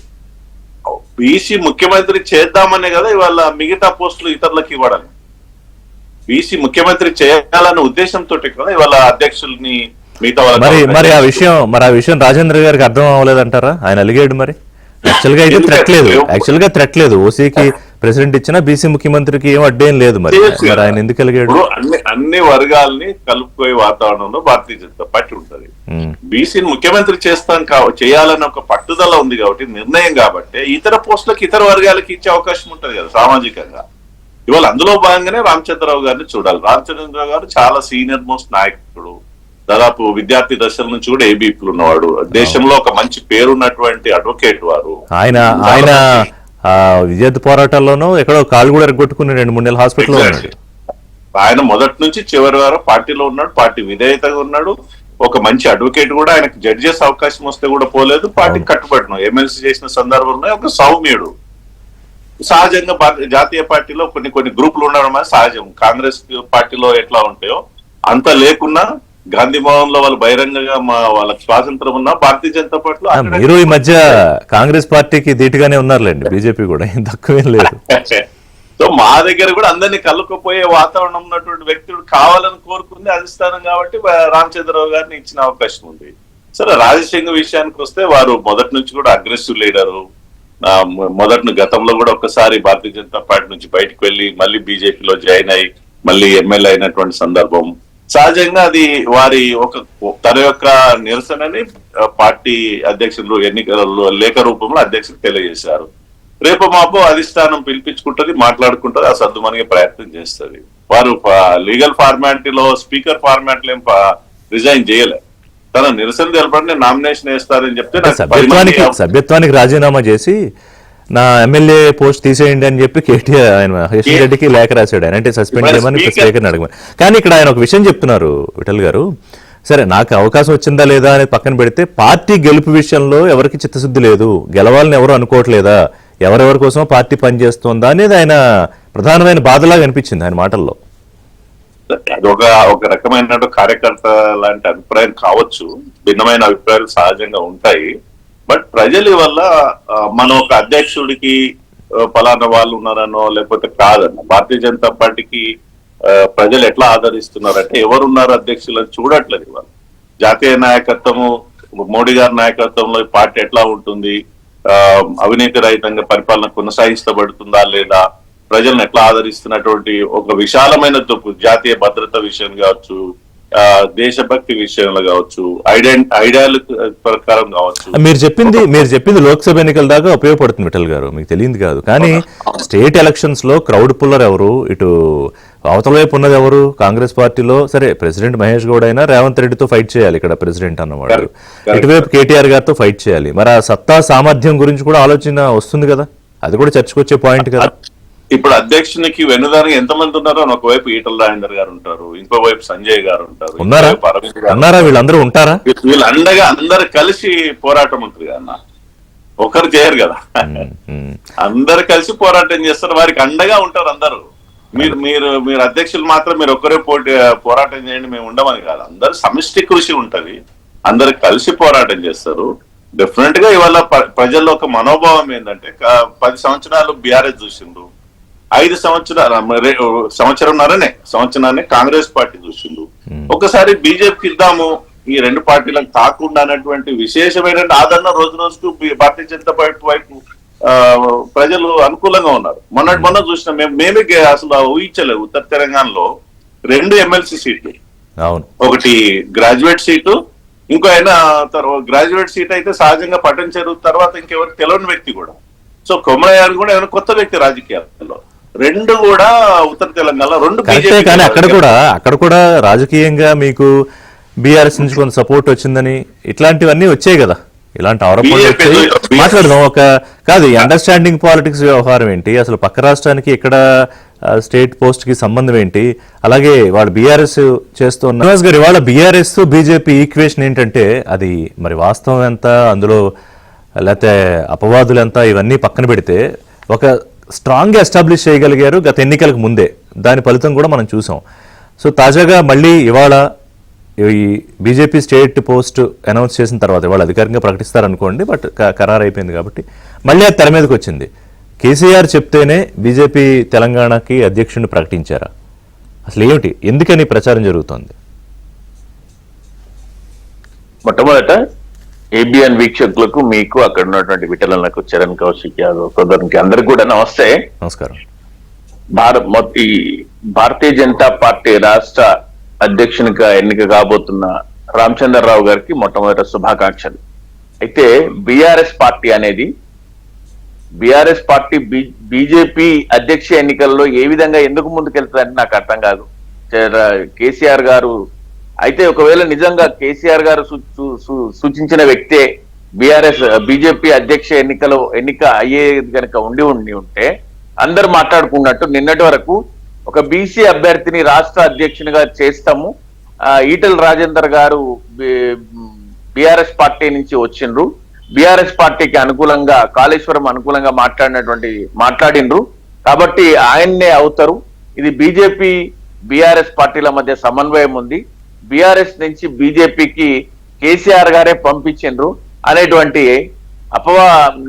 Speaker 3: బీసీ ముఖ్యమంత్రి చేద్దామనే కదా ఇవాళ మిగతా పోస్టులు ఇతరులకు ఇవ్వడం. బీసీ ముఖ్యమంత్రి చేయాలనే ఉద్దేశంతో కదా ఇవాళ అధ్యక్షుల్ని మిగతా
Speaker 1: మరి ఆ విషయం రాజేంద్ర గారికి అర్థం అవ్వలేదంటారా? ఆయన అలిగాడు. మరి యాక్చువల్ గా థ్రెట్ లేదు, ఓసీకి ప్రెసిడెంట్ ఇచ్చిన బీసీ ముఖ్యమంత్రికి ఏం అడ్డేం లేదు. మరి ఆయన ఎందుకు అలిగాడు?
Speaker 3: అన్ని వర్గాల్ని కలుపుకోయే వాతావరణంలో భారతీయ జనతా పార్టీ ఉంటది. బీసీని ముఖ్యమంత్రి చేయాలని ఒక పట్టుదల ఉంది కాబట్టి, నిర్ణయం కాబట్టి ఇతర పోస్టులకు ఇతర వర్గాలకు ఇచ్చే అవకాశం ఉంటది కదా సామాజికంగా. ఇవాళ అందులో భాగంగానే రామచంద్రరావు గారిని చూడాలి. రామచంద్రరావు గారు చాలా సీనియర్ మోస్ట్ నాయకుడు, దాదాపు విద్యార్థి దశల నుంచి కూడా ఏబీపీలు ఉన్నవాడు, దేశంలో ఒక మంచి పేరున్నటువంటి అడ్వకేట్ వారు.
Speaker 1: ఆయన విద్యార్థి పోరాటాల్లోనూ ఎక్కడో కాళ్ళు కూడా ఎరగొట్టుకుని 2-3 నెలలు హాస్పిటల్లో ఉన్నాడు.
Speaker 3: ఆయన మొదటి నుంచి చివరి వారు పార్టీలో ఉన్నాడు, పార్టీ విధేయతగా ఉన్నాడు, ఒక మంచి అడ్వకేట్ కూడా. ఆయనకు జడ్జి చేసే అవకాశం వస్తే కూడా పోలేదు, పార్టీకి కట్టుబడిన ఎమ్మెల్సీ చేసిన సందర్భంలో ఒక సౌమ్యుడు. సహజంగా జాతీయ పార్టీలో కొన్ని గ్రూపులు ఉండడం అనేది సహజం. కాంగ్రెస్ పార్టీలో ఎట్లా ఉంటాయో అంత లేకున్నా గాంధీ భవన్ లో వాళ్ళు బహిరంగంగా వాళ్ళకి స్వాతంత్రం ఉన్నా భారతీయ జనతా పార్టీలో
Speaker 1: మీరు ఈ మధ్య కాంగ్రెస్ పార్టీకి ధీటుగానే ఉన్నారులేండి, బీజేపీ కూడా ఏం తక్కువేం లేదు.
Speaker 3: సో మా దగ్గర కూడా అందరినీ కలుపుకుపోయే వాతావరణం ఉన్నటువంటి వ్యక్తుడు కావాలని కోరుకుంది అధిష్టానం కాబట్టి రామచంద్రరావు గారిని ఇచ్చిన అవకాశం ఉంది. సరే, రాజశేఖర్ విషయానికి వస్తే వారు మొదటి నుంచి కూడా అగ్రెసివ్ లీడరు. మొదటి గతంలో కూడా ఒక్కసారి భారతీయ జనతా పార్టీ నుంచి బయటకు వెళ్లి మళ్ళీ బీజేపీలో జాయిన్ అయ్యి మళ్ళీ ఎమ్మెల్యే అయినటువంటి సందర్భం. సహజంగా అది వారి తన యొక్క నిరసనని పార్టీ అధ్యక్షులు ఎన్నికలలో లేఖ రూపంలో అధ్యక్షులు తెలియజేశారు. రేపు మాపు అధిష్టానం పిలిపించుకుంటది, మాట్లాడుకుంటది, ఆ సర్దుమనిగే ప్రయత్నం చేస్తుంది. వారు లీగల్ ఫార్మాలిటీలో స్పీకర్ ఫార్మాలిటీ ఏం రిజైన్ చేయలే. తన నిరసన తెలపండి నామినేషన్ వేస్తారని చెప్తే
Speaker 1: సభ్యత్వానికి రాజీనామా చేసి నా ఎమ్మెల్యే పోస్ట్ తీసేయండి అని చెప్పి కేటీఆర్ ఆయన హరీష్ రెడ్డికి లేఖ రాశాడు. ఆయన అంటే సస్పెండ్ చేయమని స్పీకర్ని అడగమని. కానీ ఇక్కడ ఆయన ఒక విషయం చెప్తున్నారు విఠల్ గారు. సరే, నాకు అవకాశం వచ్చిందా లేదా అనేది పక్కన పెడితే పార్టీ గెలుపు విషయంలో ఎవరికి చిత్తశుద్ధి లేదు, గెలవాలని ఎవరు అనుకోవట్లేదా, ఎవరెవరి కోసం పార్టీ పనిచేస్తుందా అనేది ఆయన ప్రధానమైన బాధలాగా అనిపించింది ఆయన మాటల్లో.
Speaker 3: అది ఒక రకమైన కార్యకర్త లాంటి అభిప్రాయం కావచ్చు, భిన్నమైన అభిప్రాయాలు సహజంగా ఉంటాయి. బట్ ప్రజల వల్ల మనం ఒక అధ్యక్షుడికి ఫలానా వాళ్ళు ఉన్నారనో లేకపోతే కాదన్న భారతీయ జనతా పార్టీకి ప్రజలు ఎట్లా ఆదరిస్తున్నారంటే ఎవరున్నారు అధ్యక్షులను చూడట్లేదు. ఇవాళ జాతీయ నాయకత్వము మోడీ గారి నాయకత్వంలో ఈ పార్టీ ఎట్లా ఉంటుంది, అవినీతి రహితంగా పరిపాలన కొనసాగించబడుతుందా లేదా, ప్రజలను ఎట్లా ఆదరిస్తున్నటువంటి ఒక విశాలమైన జాతీయ భద్రత విషయం కావచ్చు, దేశభక్తి విషయంలో కావచ్చు, ఐడియాల ప్రకారం కావచ్చు.
Speaker 1: మీరు చెప్పింది లోక్సభ ఎన్నికల దాకా ఉపయోగపడుతుంది విఠల్ గారు, మీకు తెలియదు కాదు. కానీ స్టేట్ ఎలక్షన్స్ లో క్రౌడ్ పుల్లర్ ఎవరు, ఇటు అవతల వైపు ఉన్నది ఎవరు, కాంగ్రెస్ పార్టీలో సరే ప్రెసిడెంట్ మహేష్ గౌడ్ అయినా రేవంత్ రెడ్డితో ఫైట్ చేయాలి ఇక్కడ ప్రెసిడెంట్ అన్నవాడు, ఇటువైపు కేటీఆర్ గారితో ఫైట్ చేయాలి. మరి ఆ సత్తా సామర్థ్యం గురించి కూడా ఆలోచన వస్తుంది కదా, అది కూడా చర్చకొచ్చే పాయింట్ కదా.
Speaker 3: ఇప్పుడు అధ్యక్షునికి వెన్నుదానికి ఎంతమంది ఉన్నారో అని ఒకవైపు ఈటల రాజేందర్ గారు ఉంటారు, ఇంకోవైపు సంజయ్ గారు ఉంటారు,
Speaker 1: ఉన్నారా వీళ్ళందరూ ఉంటారా,
Speaker 3: వీళ్ళు అండగా అందరు కలిసి పోరాటం ఉంటుంది కదా, ఒకరు చేయరు కదా, అందరు కలిసి పోరాటం చేస్తారు, వారికి అండగా ఉంటారు అందరూ. మీరు అధ్యక్షులు మాత్రం మీరు ఒక్కరే పోరాటం చేయండి మేము ఉండమని కాదు, అందరు సమిష్టి కృషి ఉంటది, అందరు కలిసి పోరాటం చేస్తారు. డెఫినెట్ గా ఇవాళ ప్రజల్లో ఒక మనోభావం ఏంటంటే 10 సంవత్సరాలు బీఆర్ఎస్ చూసిండ్రు, 5 సంవత్సరాన్ని కాంగ్రెస్ పార్టీ చూసిండు, ఒకసారి బీజేపీకి ఇద్దాము ఈ రెండు పార్టీలకు కాకుండా అన్నటువంటి విశేషమైన ఆదరణ రోజు రోజుకు భారతీయ జనతా పార్టీ వైపు ప్రజలు అనుకూలంగా ఉన్నారు. మొన్న చూసిన మేమే అసలు ఊహించలేదు ఉత్తర తెలంగాణలో 2 ఎమ్మెల్సీ సీట్లు, ఒకటి గ్రాడ్యుయేట్ సీటు, ఇంకో ఆయన గ్రాడ్యుయేట్ సీట్ అయితే సహజంగా పట్టణ చెరువు తర్వాత ఇంకెవరికి తెలియని వ్యక్తి కూడా, సో కొమరయ్య కూడా ఏమైనా కొత్త వ్యక్తి రాజకీయాల్లో, 2 కూడా ఉత్తర తెలంగాణలో 2.
Speaker 1: కానీ అక్కడ కూడా రాజకీయంగా మీకు బీఆర్ఎస్ నుంచి కొంత సపోర్ట్ వచ్చిందని ఇట్లాంటివన్నీ వచ్చాయి కదా, ఇలాంటి ఆరోపణలు మాట్లాడదాం. కాదు అండర్స్టాండింగ్ పాలిటిక్స్ వ్యవహారం ఏంటి, అసలు పక్క రాష్ట్రానికి ఇక్కడ స్టేట్ పోస్ట్ కి సంబంధం ఏంటి, అలాగే వాళ్ళు బీఆర్ఎస్ చేస్తున్న శ్రీనివాస్ గారు ఇవాళ బీఆర్ఎస్ బీజేపీ ఈక్వేషన్ ఏంటంటే అది మరి వాస్తవం ఎంత, అందులో లేకపోతే అపవాదులు ఎంత, ఇవన్నీ పక్కన పెడితే ఒక స్ట్రాంగ్గా ఎస్టాబ్లిష్ చేయగలిగారు గత ఎన్నికలకు ముందే, దాని ఫలితం కూడా మనం చూసాం. సో తాజాగా మళ్ళీ ఇవాళ ఈ బీజేపీ స్టేట్ పోస్ట్ అనౌన్స్ చేసిన తర్వాత ఇవాళ అధికారికంగా ప్రకటిస్తారనుకోండి, బట్ ఖరారు అయిపోయింది కాబట్టి మళ్ళీ అది తెర మీదకి వచ్చింది. కేసీఆర్ చెప్తేనే బీజేపీ తెలంగాణకి అధ్యక్షుడిని ప్రకటించారా, అసలు ఏమిటి, ఎందుకని ప్రచారం జరుగుతోంది?
Speaker 4: మొట్టమొదట ఏబిఎన్ వీక్షకులకు, మీకు అక్కడ ఉన్నటువంటి విఠలలకు, చరణ్ కౌశిక్ యాదవ్ సోదరునికి అందరికి కూడా నమస్తే,
Speaker 1: నమస్కారం.
Speaker 4: ఈ భారతీయ జనతా పార్టీ రాష్ట్ర అధ్యక్షునిగా ఎన్నిక కాబోతున్న రామచంద్రరావు గారికి మొట్టమొదటి శుభాకాంక్షలు. అయితే బీఆర్ఎస్ పార్టీ బీజేపీ అధ్యక్ష ఎన్నికల్లో ఏ విధంగా ఎందుకు ముందుకెళ్తుందని నాకు అర్థం కాదు. కేసీఆర్ గారు అయితే ఒకవేళ నిజంగా కేసీఆర్ గారు సూచించిన వ్యక్తే బీజేపీ అధ్యక్ష ఎన్నిక అయ్యేది కనుక ఉండి ఉంటే అందరు మాట్లాడుకున్నట్టు నిన్నటి వరకు ఒక బీసీ అభ్యర్థిని రాష్ట్ర అధ్యక్షునిగా చేస్తాము, ఈటల రాజేందర్ గారు బీఆర్ఎస్ పార్టీ నుంచి వచ్చిండ్రు, బీఆర్ఎస్ పార్టీకి అనుకూలంగా కాళేశ్వరం అనుకూలంగా మాట్లాడిండ్రు కాబట్టి ఆయన్నే అవుతారు. ఇది బీజేపీ బీఆర్ఎస్ పార్టీల మధ్య సమన్వయం ఉంది, బీఆర్ఎస్ నుంచి బీజేపీకి కేసీఆర్ గారే పంపించిండ్రు అనేటువంటి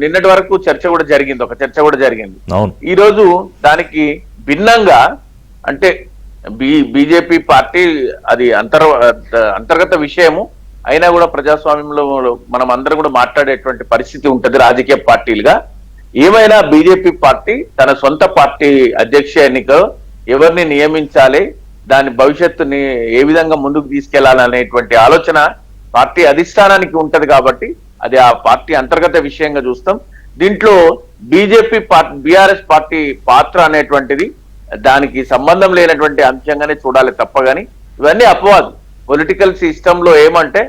Speaker 4: నిన్నటి వరకు చర్చ కూడా జరిగింది. ఈ రోజు దానికి భిన్నంగా అంటే బీజేపీ పార్టీ అది అంతర్గత విషయము అయినా కూడా ప్రజాస్వామ్యంలో మనం అందరం కూడా మాట్లాడేటువంటి పరిస్థితి ఉంటది. రాజకీయ పార్టీలుగా ఏమైనా బీజేపీ పార్టీ తన సొంత పార్టీ అధ్యక్ష ఎన్నికలు ఎవరిని నియమించాలి, దాని భవిష్యత్తుని ఏ విధంగా ముందుకు తీసుకెళ్లాలనేటువంటి ఆలోచన పార్టీ అధిష్టానానికి ఉంటది కాబట్టి అది ఆ పార్టీ అంతర్గత విషయంగా చూస్తాం. దీంట్లో బీజేపీ బీఆర్ఎస్ పార్టీ పాత్ర అనేటువంటిది దానికి సంబంధం లేనటువంటి అంశంగానే చూడాలి తప్ప గాని ఇవన్నీ అపవాదు. పొలిటికల్ సిస్టమ్ లో ఏమంటే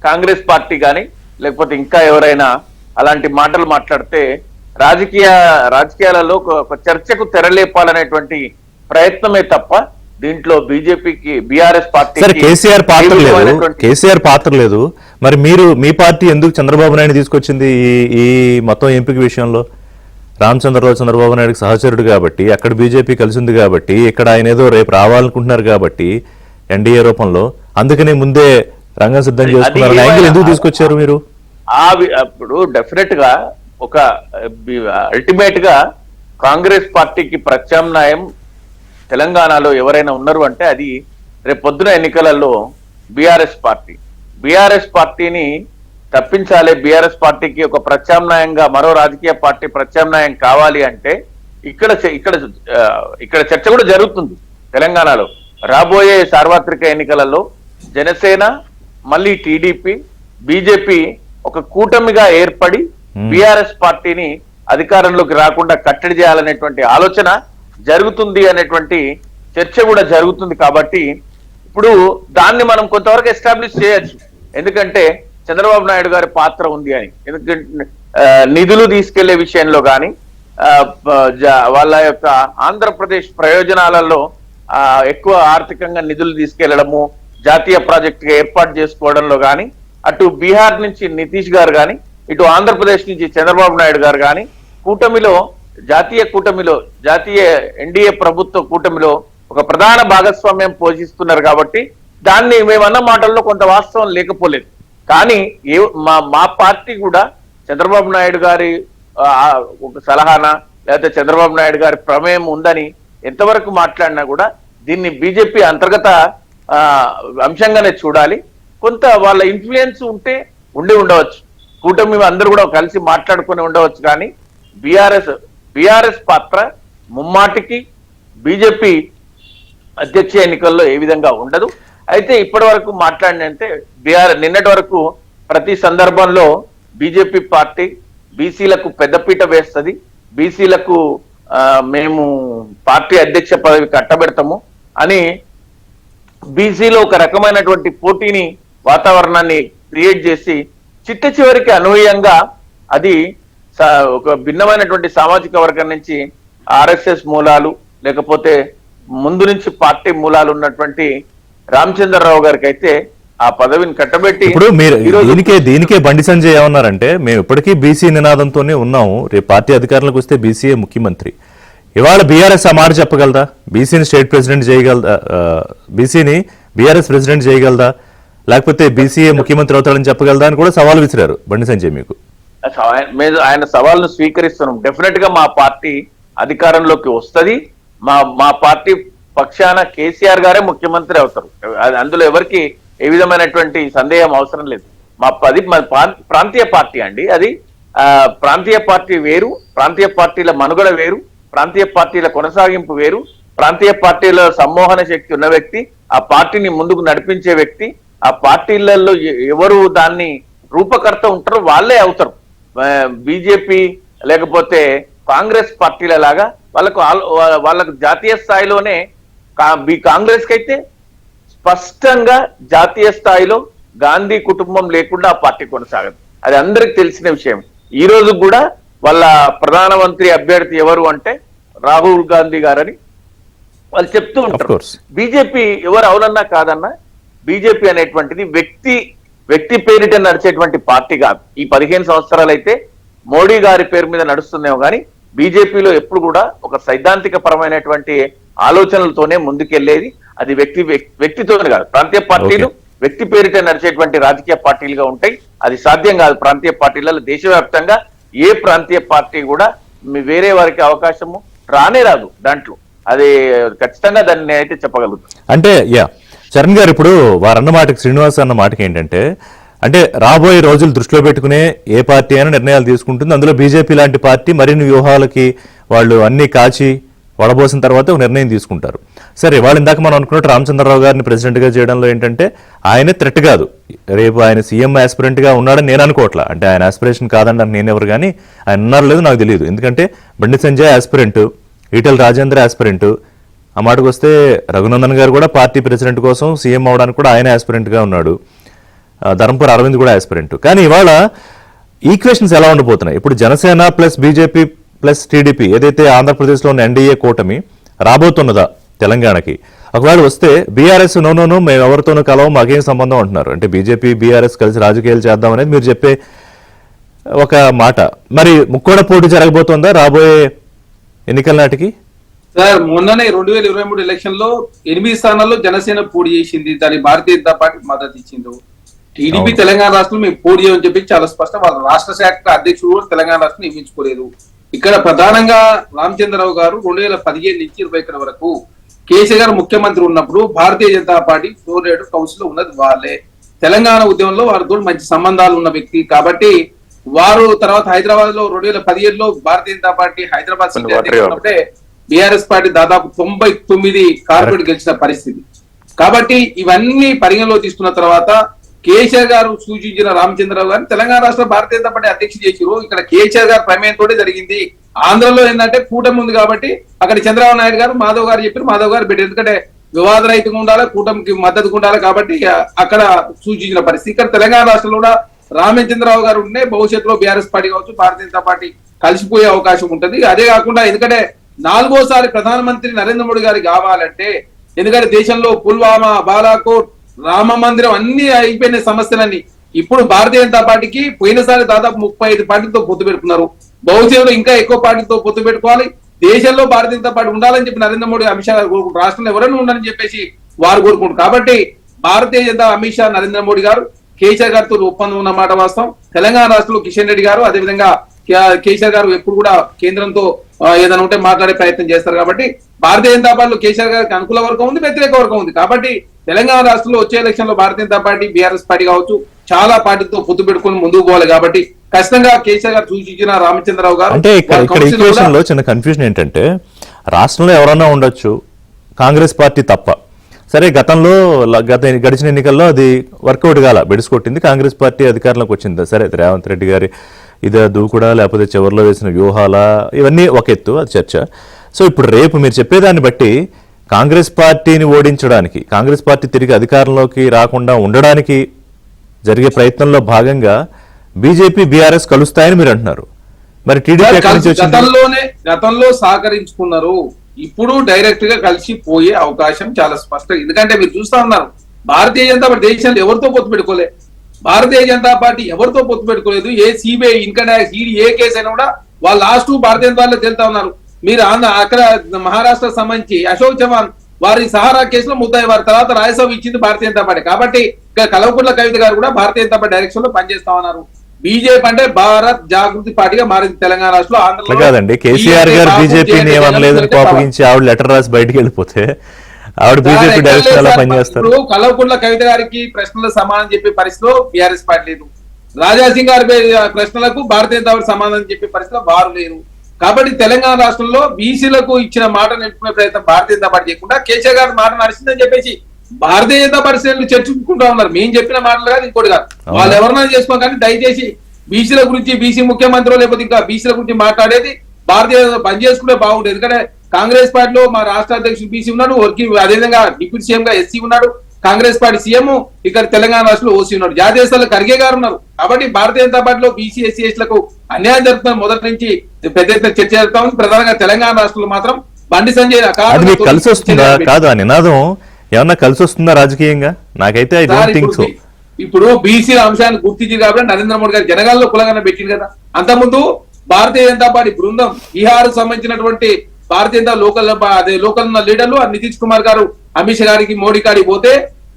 Speaker 4: కాంగ్రెస్ పార్టీ కానీ లేకపోతే ఇంకా ఎవరైనా అలాంటి మాటలు మాట్లాడితే రాజకీయాలలో ఒక చర్చకు తెరలేపాలనేటువంటి ప్రయత్నమే తప్ప దీంట్లో బీజేపీకి బీఆర్ఎస్ పార్టీ
Speaker 1: కేసీఆర్ పాత్ర లేదు. మరి మీ పార్టీ ఎందుకు చంద్రబాబు నాయుడు తీసుకొచ్చింది ఈ మొత్తం ఎంపిక విషయంలో? రామచంద్రరావు చంద్రబాబు నాయుడుకి సహచరుడు కాబట్టి, అక్కడ బీజేపీ కలిసింది కాబట్టి, ఇక్కడ ఆయన ఏదో రేపు రావాలనుకుంటున్నారు కాబట్టి ఎన్డీఏ రూపంలో, అందుకనే ముందే రంగం సిద్ధం చేసుకున్నారు. యాంగిల్ ఎందుకు తీసుకొచ్చారు మీరు?
Speaker 4: అప్పుడు డెఫినెట్ గా ఒక అల్టిమేట్ గా కాంగ్రెస్ పార్టీకి ప్రత్యామ్నాయం తెలంగాణలో ఎవరైనా ఉన్నారు అంటే అది రేపు పొద్దున ఎన్నికలలో బీఆర్ఎస్ పార్టీని తప్పించాలి. బీఆర్ఎస్ పార్టీకి ఒక ప్రత్యామ్నాయంగా మరో రాజకీయ పార్టీ ప్రత్యామ్నాయం కావాలి అంటే ఇక్కడ చర్చ కూడా జరుగుతుంది. తెలంగాణలో రాబోయే సార్వత్రిక ఎన్నికలలో జనసేన మళ్ళీ టీడీపీ బీజేపీ ఒక కూటమిగా ఏర్పడి బీఆర్ఎస్ పార్టీని అధికారంలోకి రాకుండా కట్టడి చేయాలనేటువంటి ఆలోచన జరుగుతుంది అనేటువంటి చర్చ కూడా జరుగుతుంది. కాబట్టి ఇప్పుడు దాన్ని మనం కొంతవరకు ఎస్టాబ్లిష్ చేయొచ్చు. ఎందుకంటే చంద్రబాబు నాయుడు గారి పాత్ర ఉంది అని. ఎందుకంటే నిధులు తీసుకెళ్లే విషయంలో కానీ వాళ్ళ యొక్క ఆంధ్రప్రదేశ్ ప్రయోజనాలలో ఎక్కువ ఆర్థికంగా నిధులు తీసుకెళ్లడము, జాతీయ ప్రాజెక్టుగా ఏర్పాటు చేసుకోవడంలో కానీ అటు బీహార్ నుంచి నితీష్ గారు కానీ ఇటు ఆంధ్రప్రదేశ్ నుంచి చంద్రబాబు నాయుడు గారు కానీ జాతీయ ఎన్డీఏ ప్రభుత్వ కూటమిలో ఒక ప్రధాన భాగస్వామ్యం పోషిస్తున్నారు. కాబట్టి దాన్ని మేమన్న మాటల్లో కొంత వాస్తవం లేకపోలేదు. కానీ మా పార్టీ కూడా చంద్రబాబు నాయుడు గారి ఒక సలహానా లేకపోతే చంద్రబాబు నాయుడు గారి ప్రమేయం ఉందని ఎంతవరకు మాట్లాడినా కూడా దీన్ని బీజేపీ అంతర్గత అంశంగానే చూడాలి. కొంత వాళ్ళ ఇన్ఫ్లుయెన్స్ ఉండవచ్చు, కూటమి అందరూ కూడా కలిసి మాట్లాడుకుని ఉండవచ్చు. కానీ బీఆర్ఎస్ పాత్ర ముమ్మాటికి బీజేపీ అధ్యక్ష ఎన్నికల్లో ఏ విధంగా ఉండదు. అయితే ఇప్పటి వరకు మాట్లాడినంటే నిన్నటి వరకు ప్రతి సందర్భంలో బీజేపీ పార్టీ బీసీలకు పెద్దపీట వేస్తుంది, బీసీలకు మేము పార్టీ అధ్యక్ష పదవి కట్టబెడతాము అని బీసీలో ఒక రకమైనటువంటి పోటీని వాతావరణాన్ని క్రియేట్ చేసి చివరికి అనూహ్యంగా అది ఒక భిన్నమైనటువంటి సామాజిక వర్గం నుంచి ఆర్ఎస్ఎస్ మూలాలు లేకపోతే ముందు నుంచి పార్టీ మూలాలు ఉన్నటువంటి రామచంద్రరావు గారికి అయితే ఆ పదవిని కట్టబెట్టి
Speaker 1: ఇప్పుడు మీరు దీనికే బండి సంజయ్ ఏమన్నారంటే మేము ఇప్పటికీ బీసీ నినాదంతోనే ఉన్నాము, రేపు పార్టీ అధికారంలోకి వస్తే బీసీఏ ముఖ్యమంత్రి. ఇవాళ బీఆర్ఎస్ ఆ మాట చెప్పగలదా? బీసీని స్టేట్ ప్రెసిడెంట్ చేయగలదా? బీసీని బీఆర్ఎస్ ప్రెసిడెంట్ చేయగలదా? లేకపోతే బీసీఏ ముఖ్యమంత్రి అవుతాడని చెప్పగలదా అని కూడా సవాల్ విసిరారు బండి సంజయ్. మీకు
Speaker 4: ఆయన సవాల్ను స్వీకరిస్తున్నాం. డెఫినెట్ గా మా పార్టీ అధికారంలోకి వస్తుంది, మా పార్టీ పక్షాన కేసీఆర్ గారే ముఖ్యమంత్రి అవుతారు. అందులో ఎవరికి ఏ విధమైనటువంటి సందేహం అవసరం లేదు. ప్రాంతీయ పార్టీ అండి, అది ప్రాంతీయ పార్టీ వేరు, ప్రాంతీయ పార్టీల మనుగడ వేరు, ప్రాంతీయ పార్టీల కొనసాగింపు వేరు. ప్రాంతీయ పార్టీల సమ్మోహన శక్తి ఉన్న వ్యక్తి, ఆ పార్టీని ముందుకు నడిపించే వ్యక్తి, ఆ పార్టీలలో ఎవరు దాన్ని రూపకర్త ఉంటారో వాళ్ళే అవుతారు. బీజేపీ లేకపోతే కాంగ్రెస్ పార్టీల లాగా వాళ్ళకు జాతీయ స్థాయిలోనే కాంగ్రెస్ కి అయితే స్పష్టంగా జాతీయ స్థాయిలో గాంధీ కుటుంబం లేకుండా ఆ పార్టీ కొనసాగదు. అది అందరికి తెలిసిన విషయం. ఈ రోజు కూడా వాళ్ళ ప్రధానమంత్రి అభ్యర్థి ఎవరు అంటే రాహుల్ గాంధీ గారని వాళ్ళు చెప్తూ ఉంటారు. బీజేపీ ఎవరు అవునన్నా కాదన్నా బీజేపీ అనేటువంటిది వ్యక్తి వ్యక్తి పేరిట నడిచేటువంటి పార్టీ కాదు. ఈ 15 సంవత్సరాలు అయితే మోడీ గారి పేరు మీద నడుస్తుందేమో కానీ బీజేపీలో ఎప్పుడు కూడా ఒక సైద్ధాంతిక పరమైనటువంటి ఆలోచనలతోనే ముందుకెళ్లేది. అది వ్యక్తితోనే కాదు. ప్రాంతీయ పార్టీలు వ్యక్తి పేరిట నడిచేటువంటి రాజకీయ పార్టీలుగా ఉంటాయి. అది సాధ్యం కాదు ప్రాంతీయ పార్టీలలో. దేశవ్యాప్తంగా ఏ ప్రాంతీయ పార్టీ కూడా వేరే వారికి అవకాశము రానే రాదు దాంట్లో. అది ఖచ్చితంగా దాన్ని అయితే చెప్పగలుగుతాం.
Speaker 1: అంటే చరణ్ గారు ఇప్పుడు వారన్న మాటకి, శ్రీనివాస్ అన్న మాటకి ఏంటంటే, అంటే రాబోయే రోజులు దృష్టిలో పెట్టుకునే ఏ పార్టీ అయినా నిర్ణయాలు తీసుకుంటుంది. అందులో బీజేపీ లాంటి పార్టీ మరిన్ని వ్యూహాలకి వాళ్ళు అన్ని కాచి వడబోసిన తర్వాత ఒక నిర్ణయం తీసుకుంటారు. సరే, వాళ్ళు ఇందాక మనం అనుకున్నట్టు రామచంద్రరావు గారిని ప్రెసిడెంట్గా చేయడంలో ఏంటంటే ఆయనే థ్రెట్ కాదు, రేపు ఆయన సీఎం ఆస్పిరెంట్గా ఉన్నాడని నేను అనుకోవట్లా. అంటే ఆయన ఆస్పిరేషన్ కాదంటాను నేనెవరు, కానీ ఆయన ఉన్నారో లేదో నాకు తెలియదు. ఎందుకంటే బండి సంజయ్ ఆస్పిరెంట్, ఈటెల రాజేంద్ర ఆస్పిరెంట్, ఆ మాటకు వస్తే రఘునందన్ గారు కూడా పార్టీ ప్రెసిడెంట్ కోసం సీఎం అవడానికి కూడా ఆయన ఆస్పిరెంట్గా ఉన్నాడు. ధర్మపురి అరవింద్ కూడా ఆస్పిరెంట్. కానీ ఇవాళ ఈక్వేషన్స్ ఎలా ఉండిపోతున్నాయి? ఇప్పుడు Janasena plus BJP plus TDP ఏదైతే ఆంధ్రప్రదేశ్లో ఉన్న ఎన్డీఏ కూటమి రాబోతున్నదా తెలంగాణకి, ఒకవేళ వస్తే బీఆర్ఎస్ నో మేము ఎవరితోనూ కలవం, మాకేం సంబంధం అంటున్నారు. అంటే బీజేపీ బీఆర్ఎస్ కలిసి రాజకీయాలు చేద్దాం అనేది మీరు చెప్పే ఒక మాట. మరి ముక్కోడ పోటీ జరగబోతోందా రాబోయే ఎన్నికల నాటికి?
Speaker 2: సార్, మొన్ననే 2023 ఎలక్షన్ లో 8 స్థానాల్లో జనసేన పోటీ చేసింది. దాని భారతీయ జనతా పార్టీ మద్దతు ఇచ్చింది. టీడీపీ తెలంగాణ రాష్ట్రంలో మేము పోటీ చేయమని చెప్పి చాలా స్పష్టం. వాళ్ళ రాష్ట్ర శాఖ అధ్యక్షుడు కూడా తెలంగాణ రాష్ట్రం నియమించుకోలేదు. ఇక్కడ ప్రధానంగా రామచంద్రరావు గారు 2015 నుంచి 21 వరకు కేసీఆర్ గారు ముఖ్యమంత్రి ఉన్నప్పుడు భారతీయ జనతా పార్టీ ఫ్లోరైడ్ కౌన్సిల్ లో ఉన్నది వాళ్ళే. తెలంగాణ ఉద్యమంలో వారితో మంచి సంబంధాలు ఉన్న వ్యక్తి కాబట్టి వారు తర్వాత హైదరాబాద్ లో 2017లో భారతీయ జనతా పార్టీ హైదరాబాద్ సీట్ అధ్యక్షుడు బీఆర్ఎస్ పార్టీ దాదాపు 99 కార్పొరేట్ గెలిచిన పరిస్థితి. కాబట్టి ఇవన్నీ పరిగణలో తీసుకున్న తర్వాత కేసీఆర్ గారు సూచించిన రామచంద్రరావు గారిని తెలంగాణ రాష్ట్ర భారతీయ జనతా పార్టీ అధ్యక్షుడు చేసిరు. ఇక్కడ కేసీఆర్ గారు ప్రమేయంతో జరిగింది. ఆంధ్రలో ఏంటంటే కూటమి ఉంది కాబట్టి అక్కడ చంద్రబాబు నాయుడు గారు మాధవ్ గారు చెప్పారు, మాధవ్ గారు పెట్టారు. ఎందుకంటే వివాద రహితంగా ఉండాలి, కూటమికి మద్దతుగా ఉండాలి కాబట్టి అక్కడ సూచించిన పరిస్థితి. ఇక్కడ తెలంగాణ రాష్ట్రంలో కూడా రామచంద్రరావు గారు ఉంటే భవిష్యత్తులో బీఆర్ఎస్ పార్టీ కావచ్చు, భారతీయ జనతా పార్టీ కలిసిపోయే అవకాశం ఉంటుంది. అదే కాకుండా ఎందుకంటే 4వ ప్రధానమంత్రి నరేంద్ర మోడీ గారు కావాలంటే, ఎందుకంటే దేశంలో పుల్వామా, బాలాకోట్, రామ మందిరం అన్ని అయిపోయిన సమస్యలన్నీ ఇప్పుడు భారతీయ జనతా పార్టీకి పోయినసారి దాదాపు 35 పార్టీలతో పొత్తు పెట్టుకున్నారు. భవిష్యత్తులో ఇంకా ఎక్కువ పార్టీలతో పొత్తు పెట్టుకోవాలి. దేశంలో భారతీయ జనతా పార్టీ ఉండాలని చెప్పి నరేంద్ర మోడీ, అమిత్ షా గారు కోరుకుంటారు. రాష్ట్రంలో ఎవరైనా ఉండాలని చెప్పేసి వారు కోరుకుంటారు. కాబట్టి భారతీయ జనతా అమిత్ షా, నరేంద్ర మోడీ గారు, కేసీఆర్ గారితో ఒప్పందం ఉన్నమాట వాస్తవం. తెలంగాణ రాష్ట్రంలో కిషన్ రెడ్డి గారు, అదేవిధంగా కేసీఆర్ గారు ఎప్పుడు కూడా కేంద్రంతో ఏదైనా ఉంటే మాట్లాడే ప్రయత్నం చేస్తారు. కాబట్టి భారతీయ జనతా పార్టీలో కేసీఆర్ గారికి అనుకూల వర్గం ఉంది, వ్యతిరేక వర్గం ఉంది. కాబట్టి తెలంగాణ రాష్ట్రంలో వచ్చే ఎలక్షన్ లో Bharatiya Janata party, BRS party కావచ్చు చాలా పార్టీతో పొత్తు పెట్టుకుని ముందుకు పోవాలి. కాబట్టి ఖచ్చితంగా కేసీఆర్ గారు సూచించిన రామచంద్రరావు గారు
Speaker 1: అంటే ఇక్కడ ఈక్వేషన్ లో చిన్న కన్ఫ్యూజన్ ఏంటంటే, రాష్ట్రంలో ఎవరన్నా ఉండొచ్చు, కాంగ్రెస్ పార్టీ తప్ప. సరే, గడిచిన ఎన్నికల్లో అది వర్కౌట్ కాల, బెడిసికొట్టింది, కాంగ్రెస్ పార్టీ అధికారంలోకి వచ్చింది. సరే, రేవంత్ రెడ్డి గారి ఇదే దూకుడా లేకపోతే చివరిలో వేసిన వ్యూహాల ఇవన్నీ ఒక ఎత్తు, అది చర్చ. సో ఇప్పుడు రేపు మీరు చెప్పేదాన్ని బట్టి కాంగ్రెస్ పార్టీని ఓడించడానికి, కాంగ్రెస్ పార్టీ తిరిగి అధికారంలోకి రాకుండా ఉండడానికి జరిగే ప్రయత్నంలో భాగంగా బీజేపీ బీఆర్ఎస్ కలుస్తాయని మీరు అంటున్నారు. మరి టీడీపీ
Speaker 2: గతంలో సహకరించుకున్నారు, ఇప్పుడు డైరెక్ట్ గా కలిసి పోయే అవకాశం చాలా స్పష్టం. ఎందుకంటే మీరు చూస్తా ఉన్నారు, భారతీయ జనతా పార్టీ దేశంలో ఎవరితో పొత్తు పెట్టుకోలే. భారతీయ జనతా పార్టీ ఎవరితో పొత్తు పెట్టుకోలేదు. A CBI, income tax, ED A case అయినా కూడా వాళ్ళు లాస్ట్ భారతీయ జనతా పార్టీలో తేలుతా ఉన్నారు. మీరు అక్కడ మహారాష్ట్ర సంబంధించి అశోక్ చవాన్ వారి సహారా కేసులో ముద్దాయి, వారి తర్వాత రాజ్యసభ ఇచ్చింది భారతీయ జనతా పార్టీ. కాబట్టి ఇక్కడ కల్వకుంట్ల కవిత గారు కూడా భారతీయ జనతా పార్టీ డైరెక్షన్ లో పనిచేస్తా ఉన్నారు. బీజేపీ అంటే భారత్ జాగృతి పార్టీగా మారింది తెలంగాణ రాష్ట్రంలో. ఆంధ్రలో కాదండి,
Speaker 1: కేసీఆర్ గారు బీజేపీని ఏమనలేదని కోపగించి ఆవిడ లెటర్ రాసి బయటకు వెళ్ళిపోతే ఆవిడ బీజేపీ డైరెక్షన్ ఎలా పనిచేస్తారు?
Speaker 2: కల్వకుంట్ల కవిత గారికి ప్రశ్నలు సమాధానం చెప్పే పరిస్థితిలో బీఆర్ఎస్ పార్టీ లేదు. రాజాసింగ్ గారి ప్రశ్నలకు భారతీయ జనతా పార్టీ సమాధానం చెప్పే పరిస్థితిలో వారు లేరు. కాబట్టి తెలంగాణ రాష్ట్రంలో బీసీలకు ఇచ్చిన మాట నిలుపుకునే ప్రయత్నం భారతీయ జనతా పార్టీ చేయకుండా కేసీఆర్ గారి మాట నడిచిందని చెప్పేసి భారతీయ జనతా పార్టీ శ్రేణులు చర్చించుకుంటా ఉన్నారు. మేము చెప్పిన మాటలు కాదు, ఇంకోటి కాదు. వాళ్ళు ఎవరైనా చేసుకో, కానీ దయచేసి బీసీల గురించి, బీసీ ముఖ్యమంత్రి లేకపోతే ఇంకా బీసీల గురించి మాట్లాడేది భారతీయ జనతా పని చేసుకుంటే బాగుంటుంది. ఎందుకంటే కాంగ్రెస్ పార్టీలో మా రాష్ట్ర అధ్యక్షుడు బీసీ ఉన్నాడు, అదేవిధంగా డిప్యూటీ సీఎం గా ఎస్సీ ఉన్నాడు, కాంగ్రెస్ పార్టీ సీఎం ఇక్కడ తెలంగాణ రాష్ట్రంలో ఓసీ ఉన్నాడు, జాతీయ స్థాయిలో ఖర్గే గారు ఉన్నారు. కాబట్టి భారతీయ జనతా పార్టీలో బీసీ, ఎస్సీ, ఎస్టీలకు అన్యాయం జరుగుతున్న మొదటి నుంచి పెద్ద ఎత్తున చర్చ జరుగుతా ఉంది. ప్రధానంగా తెలంగాణ రాష్ట్రంలో మాత్రం బండి సంజయ్
Speaker 1: కలిసి వస్తుందా కాదు ఆ నినాదం ఏమన్నా కలిసి వస్తుందా రాజకీయంగా? నాకైతే ఐ డోంట్ థింక్ సో.
Speaker 2: ఇప్పుడు బీసీల అంశాన్ని గుర్తించింది కాబట్టి నరేంద్ర మోడీ గారు జనగాల్లో కులగన పెట్టింది కదా. అంతకుముందు భారతీయ జనతా పార్టీ బృందం బీహార్ సంబంధించినటువంటి భారతీయ జనతా లోకల్ లీడర్లు నితీష్ కుమార్ గారు అమిత్ షా గారికి మోడీ గారికి పోతే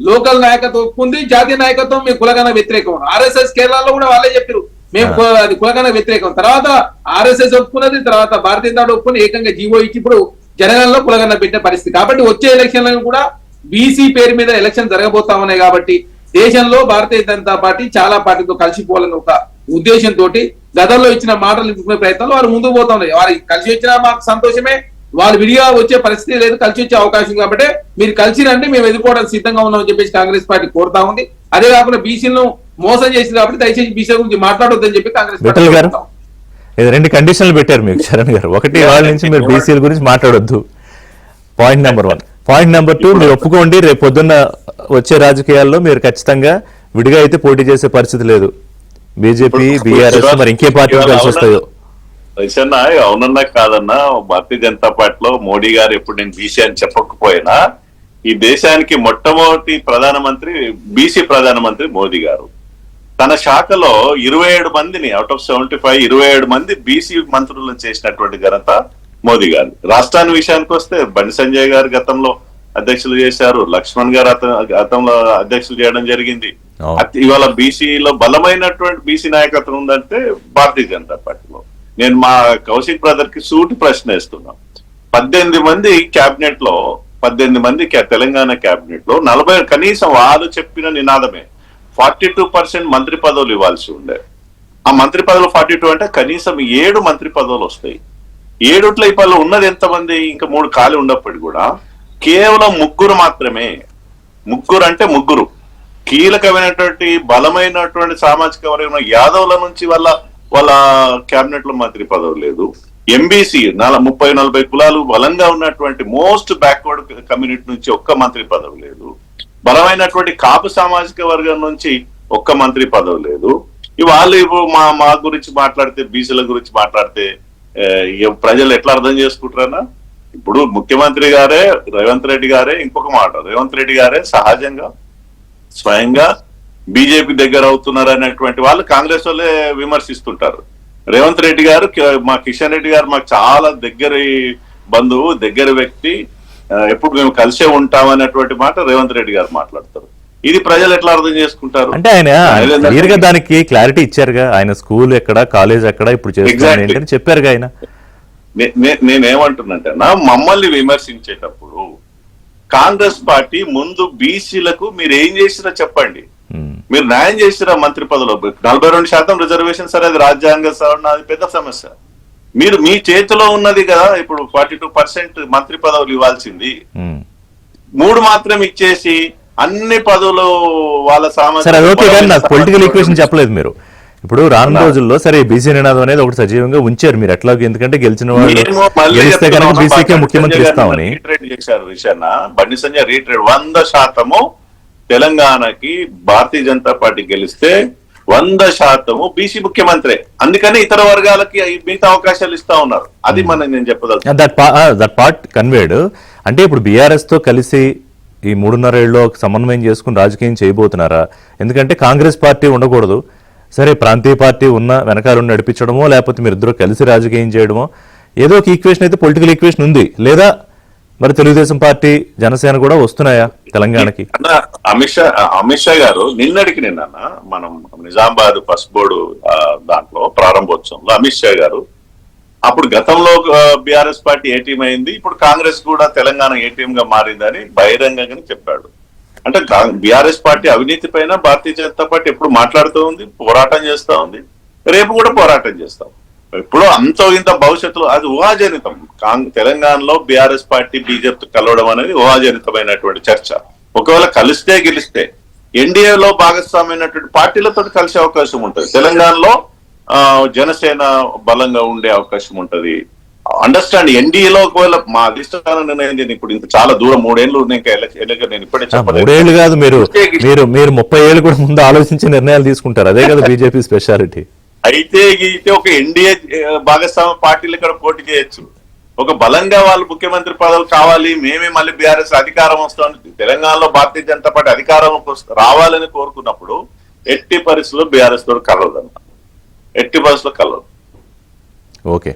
Speaker 2: లోకల్ నాయకత్వం ఒప్పుకుంది, జాతీయ నాయకత్వం మేము కులగన వ్యతిరేకం. ఆర్ఎస్ఎస్ కేరళలో కూడా వాళ్ళే చెప్పారు మేము అది కులగన వ్యతిరేకం. తర్వాత ఆర్ఎస్ఎస్ ఒప్పుకున్నది, తర్వాత భారతీయ జనతా ఒప్పుకుని ఏకంగా జీవో ఇచ్చి ఇప్పుడు జనగణలో కులగన పెట్టే పరిస్థితి. కాబట్టి వచ్చే ఎలక్షన్లను కూడా బీసీ పేరు మీద ఎలక్షన్ జరగబోతా ఉన్నాయి. కాబట్టి దేశంలో భారతీయ జనతా పార్టీ చాలా పార్టీతో కలిసిపోవాలని ఒక ఉద్దేశంతో గతంలో ఇచ్చిన మాటలు నిలుపుకునే ప్రయత్నంలో వారు ముందుకు పోతా ఉన్నాయి. వారికి కలిసి వచ్చినా మాకు సంతోషమే, వాళ్ళు విడిగా వచ్చే పరిస్థితి లేదు, కలిసి వచ్చే అవకాశం. కాబట్టి మీరు కలిసి రండి, మేము ఎదుర్కోవడానికి సిద్ధంగా ఉన్నామని చెప్పేసి కాంగ్రెస్ పార్టీ కోరుతా ఉంది. అదే కాకుండా బీసీలను మోసం చేసింది కాబట్టి దయచేసి బీసీ గురించి మాట్లాడొద్దని చెప్పి కాంగ్రెస్ పార్టీ
Speaker 1: రెండు కండిషన్లు పెట్టారు మీకు చరణ్ గారు. ఒకటి, వాళ్ళ నుంచి మీరు బీసీల గురించి మాట్లాడొద్దు, పాయింట్ నెంబర్ 1. పాయింట్ నెంబర్ 2, మీరు ఒప్పుకోండి రేపు పొద్దున్న వచ్చే రాజకీయాల్లో మీరు ఖచ్చితంగా విడిగా అయితే పోటీ చేసే పరిస్థితి లేదు. బీజేపీ, బీఆర్ఎస్, మరి ఇంకే పార్టీలు కలిసి వస్తాయో.
Speaker 3: అవునన్నా కాదన్నా, భారతీయ జనతా పార్టీలో మోడీ గారు ఎప్పుడు నేను బీసీ అని చెప్పకపోయినా ఈ దేశానికి మొట్టమొదటి ప్రధానమంత్రి బీసీ ప్రధానమంత్రి మోదీ గారు. తన శాఖలో 27 మందిని అవుట్ ఆఫ్ 75 27 మంది బీసీ మంత్రులను చేసినటువంటి ఘనత మోదీ గారు. రాష్ట్రాన్ని విషయానికి వస్తే బండి సంజయ్ గారు గతంలో అధ్యక్షులు చేశారు, లక్ష్మణ్ గారు గతంలో అధ్యక్షులు చేయడం జరిగింది. ఇవాళ బీసీలో బలమైనటువంటి బీసీ నాయకత్వం ఉందంటే భారతీయ జనతా పార్టీలో. నేను మా కౌశిక్ బ్రదర్ కి సూటి ప్రశ్న వేస్తున్నా. 18 మంది క్యాబినెట్ లో 18 మంది తెలంగాణ క్యాబినెట్ లో 40 కనీసం వాళ్ళు చెప్పిన నినాదమే 42% మంత్రి పదవులు ఇవ్వాల్సి ఉండే. ఆ మంత్రి పదవులు 42 అంటే కనీసం 7 మంత్రి పదవులు వస్తాయి. 7ట్లో ఇప్పుడు ఉన్నది ఎంతమంది? ఇంకా 3 ఖాళీ ఉన్నప్పటికీ కూడా కేవలం 3 మాత్రమే. 3 అంటే 3 కీలకమైనటువంటి బలమైనటువంటి సామాజిక వర్గం యాదవుల నుంచి వాళ్ళ క్యాబినెట్ లో మంత్రి పదవి లేదు. ఎంబీసీ 30-40 కులాలు బలంగా ఉన్నటువంటి మోస్ట్ బ్యాక్వర్డ్ కమ్యూనిటీ నుంచి ఒక్క మంత్రి పదవి లేదు. బలమైనటువంటి కాపు సామాజిక వర్గం నుంచి ఒక్క మంత్రి పదవి లేదు. వాళ్ళు మా గురించి మాట్లాడితే, బీసీల గురించి మాట్లాడితే ప్రజలు ఎట్లా అర్థం చేసుకుంటారన్నా? ఇప్పుడు ముఖ్యమంత్రి గారే రేవంత్ రెడ్డి గారే, ఇంకొక మాట, రేవంత్ రెడ్డి గారే సహజంగా స్వయంగా బీజేపీ దగ్గర అవుతున్నారు అనేటువంటి వాళ్ళు కాంగ్రెస్ వాళ్ళే విమర్శిస్తుంటారు. రేవంత్ రెడ్డి గారు, మా కిషన్ రెడ్డి గారు మాకు చాలా దగ్గరి బంధువు, దగ్గర వ్యక్తి, ఎప్పుడు మేము కలిసే ఉంటాం అనేటువంటి మాట రేవంత్ రెడ్డి గారు మాట్లాడతారు. ఇది ప్రజలు ఎట్లా అర్థం చేసుకుంటారు?
Speaker 1: అంటే ఆయన క్లియర్గా దానికి క్లారిటీ ఇచ్చారుగా. ఆయన స్కూల్ ఎక్కడ, కాలేజ్ ఎక్కడ, ఇప్పుడు చేస్తున్నారు చెప్పారుగా ఆయన.
Speaker 3: నేనేమంటున్నంటే మమ్మల్ని విమర్శించేటప్పుడు కాంగ్రెస్ పార్టీ ముందు బీసీలకు మీరు ఏం చేసినా చెప్పండి. మీరు న్యాయం చేసిరా మంత్రి పదవిలో 42% రిజర్వేషన్, సరే అది రాజ్యాంగ సవరణ, అది పెద్ద సమస్య. మీరు మీ చేతిలో ఉన్నది కదా ఇప్పుడు 42% మంత్రి పదవులు ఇవ్వాల్సింది, 3 మాత్రం ఇచ్చేసి అన్ని పదవులు వాళ్ళ సామాజిక
Speaker 1: పొలిటికల్ ఈక్వేషన్ చెప్పలేదు మీరు. ఇప్పుడు రానున్న రోజుల్లో సరే బీసీ నినాదం అనేది ఒకటి సజీవంగా ఉంచారు మీరు ఎట్లాగో, ఎందుకంటే గెలిచిన వాళ్ళు గెలిస్తే కనుక బీసీకే ముఖ్యమంత్రి ఇస్తామని
Speaker 3: చేశారు. విషయాన్న బండి సంజయ్ రీట్రేడ్ 100% తెలంగాణకి భారతీయ జనతా పార్టీ గెలిస్తే 100% బీసీ ముఖ్యమంత్రి. అందుకని ఇతర వర్గాలకి మిగతా అవకాశాలు ఇస్తా ఉన్నారు. అది నేను చెప్పదలుచు.
Speaker 1: That part conveyed. అంటే ఇప్పుడు బీఆర్ఎస్ తో కలిసి ఈ 3.5 ఏళ్ళలో సమన్వయం చేసుకుని రాజకీయం చేయబోతున్నారా? ఎందుకంటే కాంగ్రెస్ పార్టీ ఉండకూడదు, సరే ప్రాంతీయ పార్టీ ఉన్న వెనకాల నడిపించడమో, లేకపోతే మీరు ఇద్దరు కలిసి రాజకీయం చేయడమో, ఏదో ఒక ఈక్వేషన్ అయితే పొలిటికల్ ఈక్వేషన్ ఉంది. లేదా మరి తెలుగుదేశం పార్టీ, జనసేన కూడా వస్తున్నాయా తెలంగాణకి?
Speaker 3: అమిత్ షా గారు నిన్నటికి నిన్న మనం నిజామాబాద్ పసుపు బోర్డు దాంట్లో ప్రారంభోత్సవంలో అమిత్ షా గారు అప్పుడు గతంలో బీఆర్ఎస్ పార్టీ ఏటీఎం అయింది, ఇప్పుడు కాంగ్రెస్ కూడా తెలంగాణ ఏటీఎం గా మారిందని బహిరంగంగా చెప్పాడు. అంటే బీఆర్ఎస్ పార్టీ అవినీతి పైన భారతీయ జనతా పార్టీ ఎప్పుడు మాట్లాడుతూ ఉంది, పోరాటం చేస్తా ఉంది, రేపు కూడా పోరాటం చేస్తాం. ఇప్పుడు అంతో ఇంత భవిష్యత్తులో అది ఊహాజనితం. తెలంగాణలో బీఆర్ఎస్ పార్టీ బీజేపీ కలవడం అనేది ఊహాజనితమైనటువంటి చర్చ. ఒకవేళ కలిస్తే గెలిస్తే ఎన్డీఏలో భాగస్వామైనటువంటి పార్టీలతో కలిసే అవకాశం ఉంటుంది. తెలంగాణలో జనసేన బలంగా ఉండే అవకాశం ఉంటది. అండర్స్టాండ్ ఎన్డీఏలో ఒకవేళ మా అధిష్టాన నిర్ణయం ఇప్పుడు ఇంత చాలా దూరం 3 ఏళ్ళు నేను ఇప్పుడే చెప్పలేదు.
Speaker 1: 3 ఏళ్ళు కాదు, మీరు 30 ఏళ్ళు కూడా ముందు ఆలోచించి నిర్ణయాలు తీసుకుంటారు. అదే కదా బీజేపీ స్పెషాలిటీ.
Speaker 3: అయితే ఒక ఎన్డీఏ భాగస్వామ్య పార్టీలు ఇక్కడ పోటీ చేయొచ్చు. ఒక బలంగా వాళ్ళు ముఖ్యమంత్రి పదవులు కావాలి, మేమే మళ్ళీ బీఆర్ఎస్ అధికారం వస్తామని తెలంగాణలో భారతీయ జనతా పార్టీ అధికారం రావాలని కోరుకున్నప్పుడు ఎట్టి పరిస్థితుల్లో బీఆర్ఎస్ తోటి కలవదన్న, ఎట్టి పరిస్థితుల్లో కలవదు.
Speaker 1: ఓకే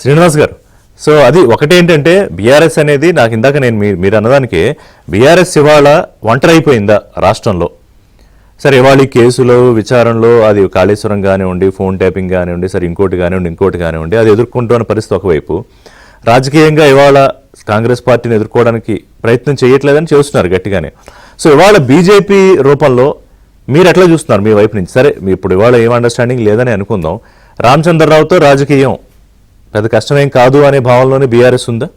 Speaker 1: శ్రీనివాస్ గారు, సో అది ఒకటేంటంటే బీఆర్ఎస్ అనేది నాకు ఇందాక నేను మీరు అన్నదానికి బీఆర్ఎస్ ఇవాళ ఒంటరి అయిపోయిందా రాష్ట్రంలో? సరే ఇవాళ ఈ కేసులో విచారణలో అది కాళేశ్వరం కానివ్వండి, ఫోన్ ట్యాపింగ్ కానివ్వండి, సరే ఇంకోటి కానివ్వండి అది ఎదుర్కొంటున్న పరిస్థితి ఒకవైపు, రాజకీయంగా ఇవాళ కాంగ్రెస్ పార్టీని ఎదుర్కోవడానికి ప్రయత్నం చేయట్లేదని చేస్తున్నారు గట్టిగానే. సో ఇవాళ బీజేపీ రూపంలో మీరు ఎట్లా చూస్తున్నారు మీ వైపు నుంచి? సరే ఇప్పుడు ఇవాళ ఏం అండర్స్టాండింగ్ లేదని అనుకుందాం, రామచంద్రరావుతో రాజకీయం పెద్ద కష్టమేం కాదు అనే భావనలోనే బీఆర్ఎస్ ఉందా?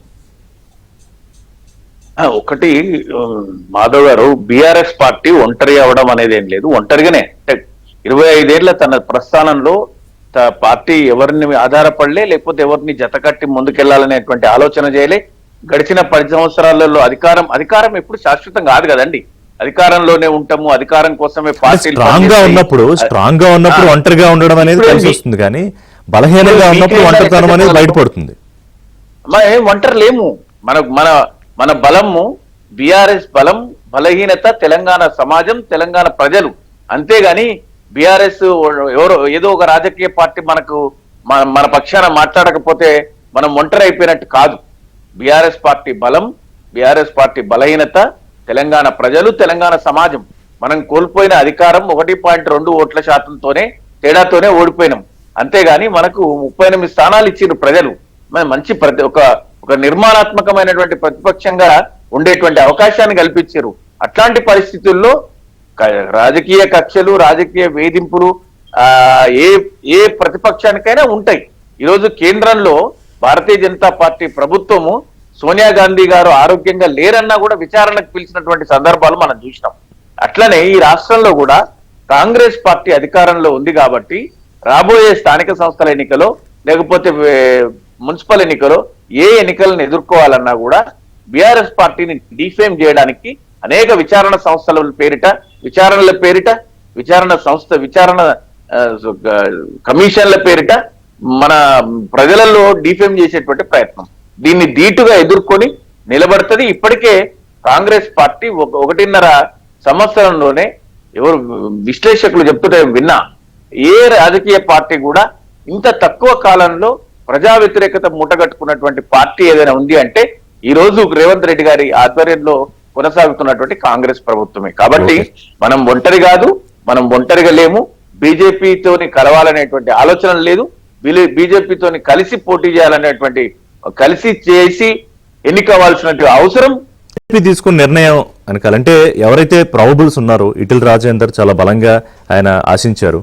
Speaker 4: ఒకటి మాధవ్ గారు, బీఆర్ఎస్ పార్టీ ఒంటరి అవడం అనేది ఏం లేదు. ఒంటరిగానే 25 ఏళ్ల తన ప్రస్థానంలో పార్టీ ఎవరిని ఆధారపడలే, లేకపోతే ఎవరిని జతకట్టి ముందుకెళ్లాలనేటువంటి ఆలోచన చేయలే. గడిచిన 10 సంవత్సరాలలో అధికారం ఎప్పుడు శాశ్వతం కాదు కదండి. అధికారంలోనే ఉంటాము, అధికారం కోసమే పార్టీ
Speaker 1: స్ట్రాంగ్ గా ఉన్నప్పుడు ఒంటరిగా ఉండడం అనేది కలిసి వస్తుంది, కానీ బలహీనంగా ఉన్నప్పుడు ఒంటరితనం అనేది బయటపడుతుంది.
Speaker 4: ఏం ఒంటరి లేము. మన బలము బీఆర్ఎస్ బలం, బలహీనత తెలంగాణ సమాజం, తెలంగాణ ప్రజలు. అంతేగాని బీఆర్ఎస్ ఏదో ఒక రాజకీయ పార్టీ మన పక్షాన మాట్లాడకపోతే మనం ఒంటరి అయిపోయినట్టు కాదు. బీఆర్ఎస్ పార్టీ బలం, బీఆర్ఎస్ పార్టీ బలహీనత తెలంగాణ ప్రజలు, తెలంగాణ సమాజం. మనం కోల్పోయిన అధికారం 1.2 ఓట్ల శాతంతోనే తేడాతోనే ఓడిపోయినాం. అంతేగాని మనకు 38 స్థానాలు ఇచ్చిన ప్రజలు. మంచి ఒక నిర్మాణాత్మకమైనటువంటి ప్రతిపక్షంగా ఉండేటువంటి అవకాశాన్ని కల్పించారు. అట్లాంటి పరిస్థితుల్లో రాజకీయ కక్షలు, రాజకీయ వేధింపులు ఏ ప్రతిపక్షానికైనా ఉంటాయి. ఈరోజు కేంద్రంలో భారతీయ జనతా పార్టీ ప్రభుత్వము సోనియా గాంధీ గారు ఆరోగ్యంగా లేరన్నా కూడా విచారణకు పిలిచినటువంటి సందర్భాలు మనం చూసినాం. అట్లనే ఈ రాష్ట్రంలో కూడా కాంగ్రెస్ పార్టీ అధికారంలో ఉంది కాబట్టి రాబోయే స్థానిక సంస్థల ఎన్నికలో, లేకపోతే మున్సిపల్ ఎన్నికలో ఏ ఎన్నికలను ఎదుర్కోవాలన్నా కూడా బీఆర్ఎస్ పార్టీని డిఫేమ్ చేయడానికి అనేక విచారణ సంస్థల పేరిట, విచారణ కమిషన్ల పేరిట మన ప్రజలలో డిఫేమ్ చేసేటువంటి ప్రయత్నం. దీన్ని ధీటుగా ఎదుర్కొని నిలబడుతుంది. ఇప్పటికే కాంగ్రెస్ పార్టీ 1.5 సంవత్సరంలోనే ఎవరు విశ్లేషకులు చెప్తుంటే విన్నా, ఏ రాజకీయ పార్టీ కూడా ఇంత తక్కువ కాలంలో ప్రజా వ్యతిరేకత మూటగట్టుకున్నటువంటి పార్టీ ఏదైనా ఉంది అంటే ఈ రోజు రేవంత్ రెడ్డి గారి ఆధ్వర్యంలో కొనసాగుతున్నటువంటి కాంగ్రెస్ ప్రభుత్వమే. కాబట్టి మనం ఒంటరి కాదు, మనం ఒంటరిగా లేము. బీజేపీతోని కలవాలనేటువంటి ఆలోచన లేదు. బీజేపీతోని కలిసి పోటీ చేయాలనేటువంటి, కలిసి చేసి ఎన్నికవ్వాల్సినటువంటి అవసరం
Speaker 1: తీసుకున్న నిర్ణయం అనకాలంటే ఎవరైతే ప్రాబబుల్స్ ఉన్నారో ఈటెల రాజేందర్ చాలా బలంగా ఆయన ఆశించారు,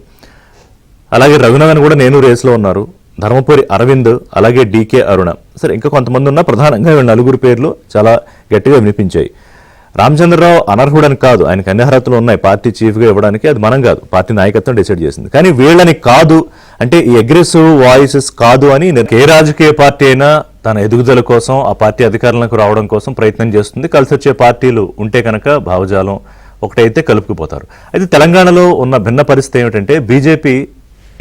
Speaker 1: అలాగే రఘునందన్ కూడా నేను రేసులో ఉన్నారు, ధర్మపురి అరవింద్, అలాగే డీకే అరుణ, సరే ఇంకా కొంతమంది ఉన్నా ప్రధానంగా వీళ్ళ నలుగురు పేర్లు చాలా గట్టిగా వినిపించాయి. రామచంద్రరావు అనర్హుడని కాదు, ఆయనకు అన్ని అర్హతలు ఉన్నాయి పార్టీ చీఫ్గా ఇవ్వడానికి, అది మనం కాదు పార్టీ నాయకత్వం డిసైడ్ చేసింది. కానీ వీళ్ళని కాదు అంటే ఈ అగ్రెసివ్ వాయిసెస్ కాదు అని ఏ రాజకీయ పార్టీ అయినా తన ఎదుగుదల కోసం, ఆ పార్టీ అధికారంలోకి రావడం కోసం ప్రయత్నం చేస్తుంది. కలిసి వచ్చే పార్టీలు ఉంటే కనుక భావజాలం ఒకటైతే కలుపుకుపోతారు. అయితే తెలంగాణలో ఉన్న భిన్న పరిస్థితి ఏమిటంటే బీజేపీ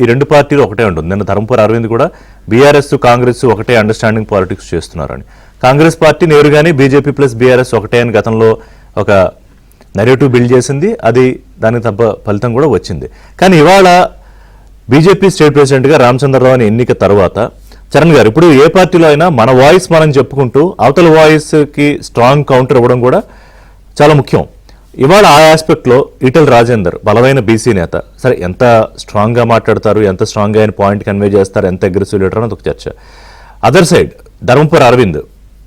Speaker 1: ఈ రెండు పార్టీలు ఒకటే ఉంటుంది. నిన్న ధర్మపురి అరవింద్ కూడా బీఆర్ఎస్ కాంగ్రెస్ ఒకటే అండర్స్టాండింగ్ పాలిటిక్స్ చేస్తున్నారని, కాంగ్రెస్ పార్టీ నేరుగానే బీజేపీ ప్లస్ బీఆర్ఎస్ ఒకటే అని గతంలో ఒక నెరేటివ్ బిల్డ్ చేసింది, అది దానికి తప్ప ఫలితం కూడా వచ్చింది. కానీ ఇవాళ బీజేపీ స్టేట్ ప్రెసిడెంట్గా రామచంద్రరావు ఎన్నిక తర్వాత చరణ్ గారు ఇప్పుడు ఏ పార్టీలో అయినా మన వాయిస్ మనం చెప్పుకుంటూ అవతల వాయిస్కి స్ట్రాంగ్ కౌంటర్ ఇవ్వడం కూడా చాలా ముఖ్యం. ఇవాళ ఆ ఆస్పెక్ట్లో ఈటెల రాజేందర్ బలమైన బీసీ నేత, సరే ఎంత స్ట్రాంగ్గా మాట్లాడతారు, ఎంత స్ట్రాంగ్గా ఆయన పాయింట్ కన్వే చేస్తారు, ఎంత అగ్రెసివ్ లీడర్ అనేది ఒక చర్చ. అదర్ సైడ్ ధర్మపురి అరవింద్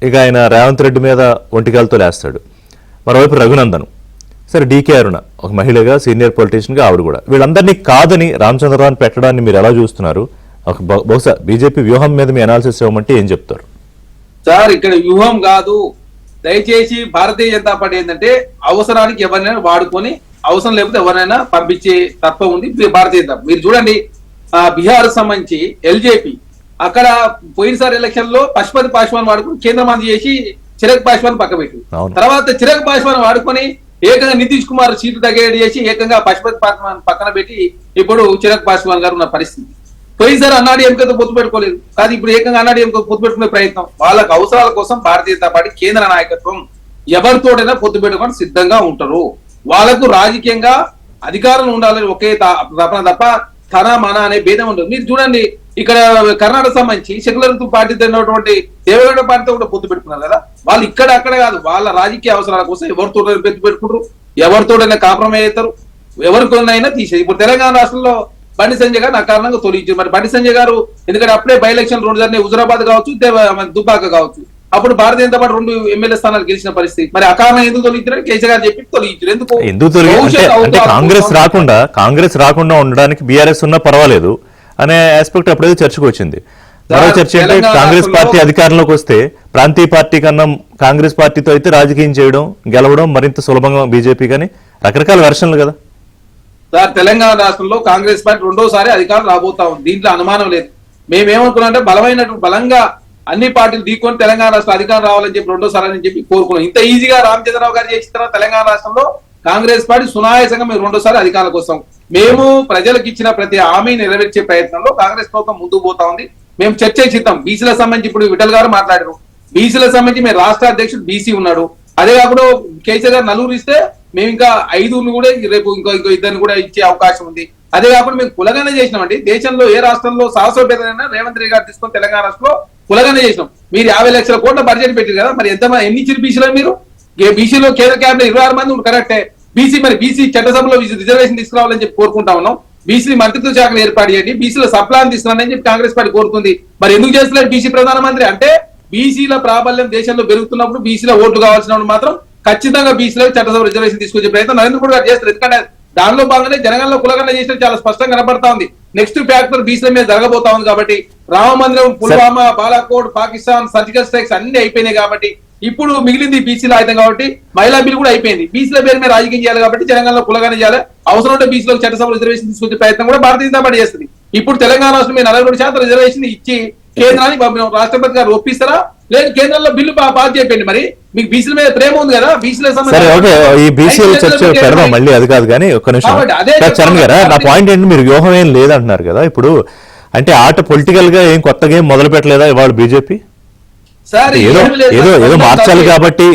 Speaker 1: ఇక ఆయన రేవంత్ రెడ్డి మీద ఒంటికాలతో లేస్తాడు. మరోవైపు రఘునందన్, సరే డీకే అరుణ ఒక మహిళగా సీనియర్ పొలిటీషియన్గా ఆవిడ కూడా, వీళ్ళందరినీ కాదని రామచంద్రరావుని పెట్టడాన్ని మీరు ఎలా చూస్తున్నారు? ఒక బహుశా బీజేపీ వ్యూహం మీద మీ అనాలిసిస్ ఇవ్వమంటే ఏం చెప్తారు?
Speaker 2: సార్ ఇక్కడ వ్యూహం కాదు, దయచేసి భారతీయ జనతా పార్టీ ఏంటంటే అవసరానికి ఎవరినైనా వాడుకొని, అవసరం లేకపోతే ఎవరైనా పంపించే తత్వం ఉంది భారతీయ జనతా. మీరు చూడండి బీహార్ సంబంధించి ఎల్జేపీ అక్కడ పోయినసారి ఎలక్షన్ లో పశుపతి పాశ్వాన్ వాడుకుని కేంద్ర మంత్రి చేసి చిరాగ్ పాశ్వాన్ పక్క పెట్టి, తర్వాత చిరాగ్ పాశ్వాన్ వాడుకొని ఏకంగా నితీష్ కుమార్ సీటు తగ్గేది చేసి ఏకంగా పశుపతి పాశ్వాన్ పక్కన పెట్టి ఇప్పుడు చిరాగ్ పాశ్వాన్ గారు ఉన్న పరిస్థితి. పోయినసారి అన్నాడీఎంకేతో పొత్తు పెట్టుకోలేదు, కానీ ఇప్పుడు ఏకంగా అన్నాడీఎంకే పొత్తు పెట్టుకునే ప్రయత్నం. వాళ్ళకు అవసరాల కోసం భారతీయ జనతా పార్టీ కేంద్ర నాయకత్వం ఎవరితోడైనా పొత్తు పెట్టుకొని సిద్ధంగా ఉంటారు. వాళ్ళకు రాజకీయంగా అధికారం ఉండాలని ఒకే తపన తప్ప తన మన అనే భేదం ఉండదు. మీరు చూడండి ఇక్కడ కర్ణాటక సంబంధించి సెక్యులర్ పార్టీతో ఉన్నటువంటి దేవేగౌడ పార్టీతో కూడా పొత్తు పెట్టుకున్నారు కదా. వాళ్ళు ఇక్కడ అక్కడ కాదు, వాళ్ళ రాజకీయ అవసరాల కోసం ఎవరితో పొత్తు పెట్టుకుంటారు, ఎవరితోడైనా కాంప్రమైజ్ అవుతారు, ఎవరితోనైనా తీసేది. ఇప్పుడు తెలంగాణ రాష్ట్రంలో బండి సంజయ్ గారు అకారణంగా తొలగించారు. మరి బండి సంజయ్ గారు ఎందుకంటే అప్పుడే బై ఎలక్షన్ 2 జరిగినాయి, హుజురాబాద్ కావచ్చు, దుబ్బాక కావచ్చు. అప్పుడు భారతీయ జనతా పార్టీ 2 ఎమ్మెల్యే స్థానాలు గెలిచిన పరిస్థితి. మరి అకారణం ఎందుకు తొలగించారు? కేసీఆర్ గారు చెప్పి తొలగించారు.
Speaker 1: ఎందుకు అంటే కాంగ్రెస్ రాకుండా ఉండడానికి బీఆర్ఎస్ ఉన్నా పర్వాలేదు అనే ఆస్పెక్ట్ అప్పుడేదో చర్చకు వచ్చింది. మరో చర్చ అంటే కాంగ్రెస్ పార్టీ అధికారంలోకి వస్తే ప్రాంతీయ పార్టీ కన్నా కాంగ్రెస్ పార్టీతో అయితే రాజకీయం చేయడం గెలవడం మరింత సులభంగా బీజేపీ కానీ రకరకాల వెర్షన్లు కదా
Speaker 2: సార్. తెలంగాణ రాష్ట్రంలో కాంగ్రెస్ పార్టీ 2వ సారి అధికారం రాబోతా ఉంది, దీంట్లో అనుమానం లేదు. మేమేమనుకున్నాం అంటే బలంగా అన్ని పార్టీలు ఢీకొని తెలంగాణ రాష్ట్ర అధికారం రావాలని చెప్పి 2వ సారి అని చెప్పి కోరుకున్నాం. ఇంత ఈజీగా రామచంద్రరావు గారు చేసిన తర్వాత తెలంగాణ రాష్ట్రంలో కాంగ్రెస్ పార్టీ సునాయాసంగా మేము 2వ సారి అధికారులకు వస్తాం. మేము ప్రజలకు ఇచ్చిన ప్రతి హామీని నెరవేర్చే ప్రయత్నంలో కాంగ్రెస్ ప్రభుత్వం ముందుకు పోతా ఉంది. మేము చర్చ చేద్దాం. బీసీలకు సంబంధించి ఇప్పుడు విఠల్ గారు మాట్లాడారు. బీసీలకు సంబంధించి మేము రాష్ట్ర అధ్యక్షుడు బీసీ ఉన్నాడు. అదే కాకుండా కేసీఆర్ గారు 4 ఇస్తే మేము ఇంకా 5 కూడా రేపు ఇంకో 2 కూడా ఇచ్చే అవకాశం ఉంది. అదే కాకుండా మేము కులగన చేసినామండి. దేశంలో ఏ రాష్ట్రంలో సాహసోపేతనైనా రేవంత్ రెడ్డి గారు తీసుకొని తెలంగాణ రాష్ట్రంలో కులగన చేసినాం. మీరు 50 లక్షల కోట్ల బడ్జెట్ పెట్టారు కదా, మరి ఎన్ని ఇచ్చారు బీసీలో? మీరు బీసీలో కేంద్ర క్యాబినెట్ 26 మంది కరెక్టే. బీసీ చట్టసభలో రిజర్వేషన్ తీసుకురావాలని చెప్పి కోరుకుంటా ఉన్నాం. బీసీ మంత్రిత్వ శాఖను ఏర్పాటు చేయండి, బీసీలో సప్లాన్ తీసుకురాని చెప్పి కాంగ్రెస్ పార్టీ కోరుకుంది. మరి ఎందుకు చేస్తలేదు బీసీ ప్రధానమంత్రి? అంటే బీసీల ప్రాబల్యం దేశంలో పెరుగుతున్నప్పుడు బీసీల ఓట్లు కావాల్సినప్పుడు మాత్రం ఖచ్చితంగా బీసీలో చట్టసభ రిజర్వేషన్ తీసుకొచ్చే ప్రయత్నం నరేంద్ర మోడీ గారు చేస్తారు. ఎందుకంటే దానిలో భాగంగానే జనగణన కులగణన చేసిన చాలా స్పష్టంగా కనబడతా ఉంది. నెక్స్ట్ ఫ్యాక్టర్ బీసీల మీద జరగబోతా ఉంది. కాబట్టి రామ మందిరం, పుల్వామా, బాలాకోట్, పాకిస్తాన్ సర్జికల్ స్ట్రైక్స్ అన్ని అయిపోయినాయి. కాబట్టి ఇప్పుడు మిగిలింది బీసీల ఆయుధం. కాబట్టి మహిళా బిల్ కూడా అయిపోయింది. బీసీల పేరు మీద రాజకీయం చేయాలి కాబట్టి జనగణనలో కులగణన చేయాలి. అవసరం ఉంటే బీసీలో చట్టసభ రిజర్వేషన్ తీసుకొచ్చే ప్రయత్నం కూడా భారతీయ జనతా పార్టీ చేస్తుంది. ఇప్పుడు తెలంగాణ రాష్ట్రం మీద 42% రిజర్వేషన్ ఇచ్చి కేంద్రానికి రాష్ట్రపతి గారు ఒప్పిస్తారా? లేదు కేంద్రంలో బిల్లు పాస్ చేయండి. మరి మీకు బీసీల మీద ప్రేమ ఉంది కదా, బీసీల
Speaker 1: ఈ బీసీల చర్చ పెడదాం మళ్ళీ. అది కాదు కానీ ఒక్క నిమిషం చరణ్ గారు, నా పాయింట్ ఏంటి, మీరు వ్యూహం ఏం లేదంటున్నారు కదా. ఇప్పుడు అంటే ఆట పొలిటికల్ గా ఏం కొత్తగా ఏం మొదలు పెట్టలేదా ఇవాళ బీజేపీ? ఏదో మార్చాలి కాబట్టి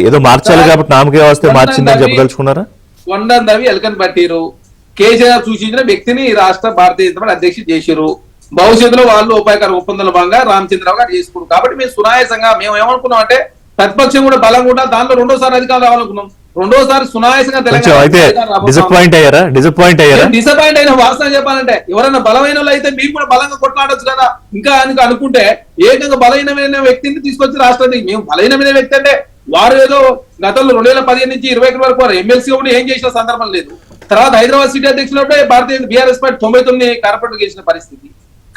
Speaker 1: నామకే వస్తే మార్చిందని చెప్పదలుచుకున్నారా?
Speaker 2: కొండవి ఎలకని పట్టిరు. కేసీఆర్ సూచించిన వ్యక్తిని రాష్ట్ర భారతీయ జనతా పార్టీ అధ్యక్షుడు చేశారు. భవిష్యత్తులో వాళ్ళు ఉపాయకర ఒప్పందాల భాగంగా రామచంద్రరావు గారు చేసుకున్నారు. కాబట్టి మేము సునాయాసంగా మేము ఏమనుకున్నాం అంటే ప్రతిపక్షం కూడా బలంగా కూడా దాంట్లో 2వ సారి అధికారం రావాలనుకున్నాం. 2వ సారి సునాయాసంగా
Speaker 1: డిసప్పాయింట్
Speaker 2: అయిన వాస్తవం చెప్పాలంటే ఎవరైనా బలమైన వాళ్ళు అయితే మీరు కూడా బలంగా కొట్లాడొచ్చు కదా. ఇంకా అనుకుంటే ఏకంగా బలహీనమైన వ్యక్తిని తీసుకొచ్చి రాష్ట్రానికి మేము బలహీనమైన వ్యక్తి అంటే వారు ఏదో గతంలో 2015 నుంచి 21 వరకు వారు ఎమ్మెల్సీ కూడా ఏం చేసిన సందర్భం లేదు. తర్వాత హైదరాబాద్ సిటీ అధ్యక్షులు భారతీయ బీఆర్ఎస్ పార్టీ 99 కార్పొరేటర్ గెలిచిన పరిస్థితి.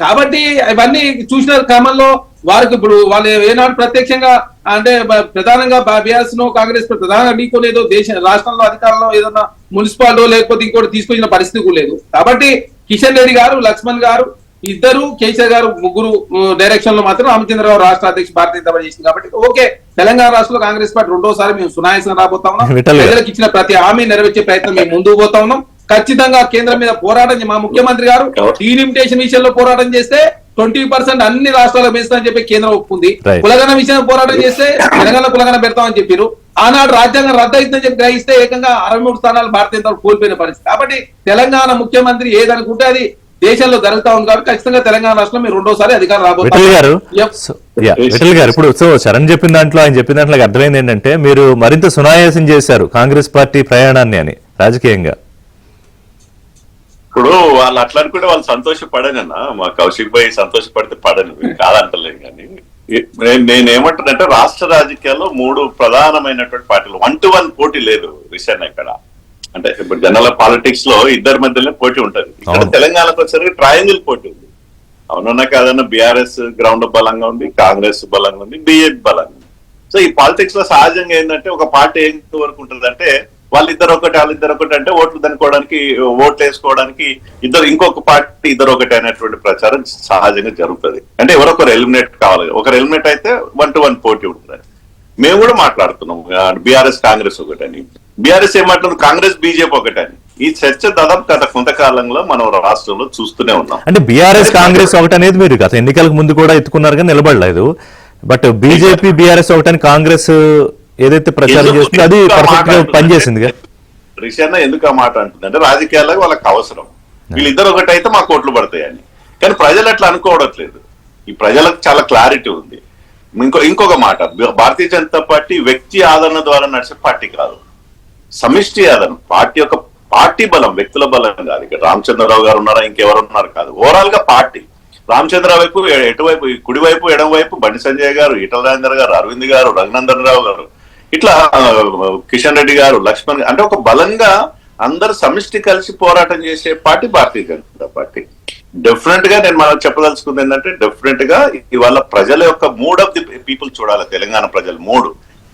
Speaker 2: కాబట్టి ఇవన్నీ చూసిన క్రమంలో వారికి ఇప్పుడు వాళ్ళు ఏనాడు ప్రత్యక్షంగా అంటే ప్రధానంగా బీఆర్ఎస్ నో కాంగ్రెస్ ప్రధానంగా నీకోలేదో రాష్ట్రంలో అధికారంలో ఏదన్నా మున్సిపాలిటీ లేకపోతే ఇంకోటి తీసుకొచ్చిన పరిస్థితి కూడా లేదు. కాబట్టి కిషన్ రెడ్డి గారు, లక్ష్మణ్ గారు ఇద్దరు, కేసీఆర్ గారు ముగ్గురు డైరెక్షన్ లో మాత్రం రామచంద్రరావు రాష్ట్ర అధ్యక్షుడు భారతీయ జనతా పార్టీ చేసింది. కాబట్టి ఓకే, తెలంగాణ రాష్ట్రంలో కాంగ్రెస్ పార్టీ 2వ సారి మేము సునాయాసంగా రాబోతా ఉన్నాం. ప్రజలకు ఇచ్చిన ప్రతి హామీ నెరవేర్చే ప్రయత్నం మేము ముందుకు పోతా ఉన్నాం. ఖచ్చితంగా కేంద్రం మీద పోరాటం మా ముఖ్యమంత్రి గారు డీలిమిటేషన్ విషయంలో పోరాటం చేస్తే 20% అన్ని రాష్ట్రాలకు పెంచుతామని చెప్పి కేంద్రం ఒప్పుకుంది. కులగణన విషయంలో పోరాటం చేస్తే తెలంగాణ కులగణన పెడతామని చెప్పారు. ఆనాడు రాజ్యాంగం రద్దు అవుతుందని చెప్పి గ్రహిస్తే ఏకంగా 63 స్థానాలు భారతీయ జనతా పార్టీ కోల్పోయిన పరిస్థితి. కాబట్టి తెలంగాణ ముఖ్యమంత్రి ఏదనుకుంటే అది దేశంలో జరుగుతా ఉంది. కాబట్టి ఖచ్చితంగా తెలంగాణ రాష్ట్రంలో మీరు 2వ సారి అధికారం రాబోతున్నారు.
Speaker 1: విఠల్ గారు, ఇప్పుడు చరణ్ చెప్పిన దాంట్లో ఆయన చెప్పిన దాంట్లో అర్థమైంది ఏంటంటే మీరు మరింత సునాయాసం చేశారు కాంగ్రెస్ పార్టీ ప్రయాణాన్ని అని రాజకీయంగా.
Speaker 3: ఇప్పుడు వాళ్ళు అట్లా అనుకుంటే వాళ్ళు సంతోషపడనన్నా, మా కౌశిక్ భాయ్ సంతోషపడితే పడను, కాదంటలేదు. కానీ నేనేమంటానంటే రాష్ట్ర రాజకీయాల్లో 3 ప్రధానమైనటువంటి పార్టీలు 1-to-1 పోటీ లేదు విషయాన్ని ఇక్కడ. అంటే ఇప్పుడు జనరల్ పాలిటిక్స్ లో ఇద్దరి మధ్యలోనే పోటీ ఉంటది. ఇక్కడ తెలంగాణకు వచ్చేసరికి ట్రయాంగిల్ పోటీ ఉంది. అవునన్నా కాదన్నా బీఆర్ఎస్ గ్రౌండ్ బలంగా ఉంది, కాంగ్రెస్ బలంగా ఉంది, బీజేపీ బలంగా ఉంది. సో ఈ పాలిటిక్స్ లో సహజంగా ఏంటంటే ఒక పార్టీ ఎంత వరకు ఉంటుంది అంటే వాళ్ళిద్దరు ఒకటి అంటే ఓట్లు దనుకోవడానికి, ఓట్లు వేసుకోవడానికి ఇంకొక పార్టీ ఇద్దరు ఒకటి అనేటువంటి ప్రచారం సహజంగా జరుగుతుంది. అంటే ఎవరొకరు ఎలిమినేట్ కావాలి, ఒకరు ఎలిమినేట్ అయితే 1-to-1 పోటీ ఉంటుంది. మేము కూడా మాట్లాడుతున్నాం బీఆర్ఎస్ కాంగ్రెస్ ఒకటని, బీఆర్ఎస్ ఏమంటున్నారు కాంగ్రెస్ బీజేపీ ఒకటని. ఈ చర్చ దాదాపు గత కొంతకాలంలో మనం రాష్ట్రంలో చూస్తూనే ఉన్నాం.
Speaker 1: అంటే బీఆర్ఎస్ కాంగ్రెస్ ఒకటి అనేది మీరు గత ఎన్నికలకు ముందు కూడా ఎత్తుకున్నారు కానీ నిలబడలేదు. బట్ బీజేపీ బీఆర్ఎస్ ఒకటని కాంగ్రెస్ ఏదైతే ప్రచారం చేస్తుందో అది పర్ఫెక్ట్ గా పనిచేసింది.
Speaker 3: రిషన్న ఎందుకు ఆ మాట అంటుందంటే రాజకీయాలకు వాళ్ళకి అవసరం, వీళ్ళిద్దరు ఒకటైతే మా కోట్లు పడతాయని. కానీ ప్రజలు అట్లా అనుకోవట్లేదు. ఈ ప్రజలకు చాలా క్లారిటీ ఉంది. ఇంకొక మాట, భారతీయ జనతా పార్టీ వ్యక్తి ఆదరణ ద్వారా నడిచే పార్టీ కాదు, సమిష్టి ఆదరణ. పార్టీ బలం, వ్యక్తుల బలం కాదు. ఇక్కడ రామచంద్రరావు గారు ఉన్నారా, ఇంకెవరు ఉన్నారు కాదు, ఓవరాల్ గా పార్టీ. రామచంద్రరావు వైపు, ఎటువైపు, కుడివైపు, ఎడమవైపు బండి సంజయ్ గారు, ఈటల రాజేందర్ గారు, అరవింద్ గారు, రఘునందన్ రావు గారు, ఇట్లా కిషన్ రెడ్డి గారు, లక్ష్మణ్ గారు, అంటే ఒక బలంగా అందరు సమిష్టి కలిసి పోరాటం చేసే పార్టీ భారతీయ జనతా పార్టీ. డెఫినెట్ గా నేను మనం చెప్పదలుచుకుంది ఏంటంటే, డెఫినెట్ గా ఇవాళ ప్రజల యొక్క మూడ్ ఆఫ్ ది పీపుల్ చూడాలి. తెలంగాణ ప్రజలు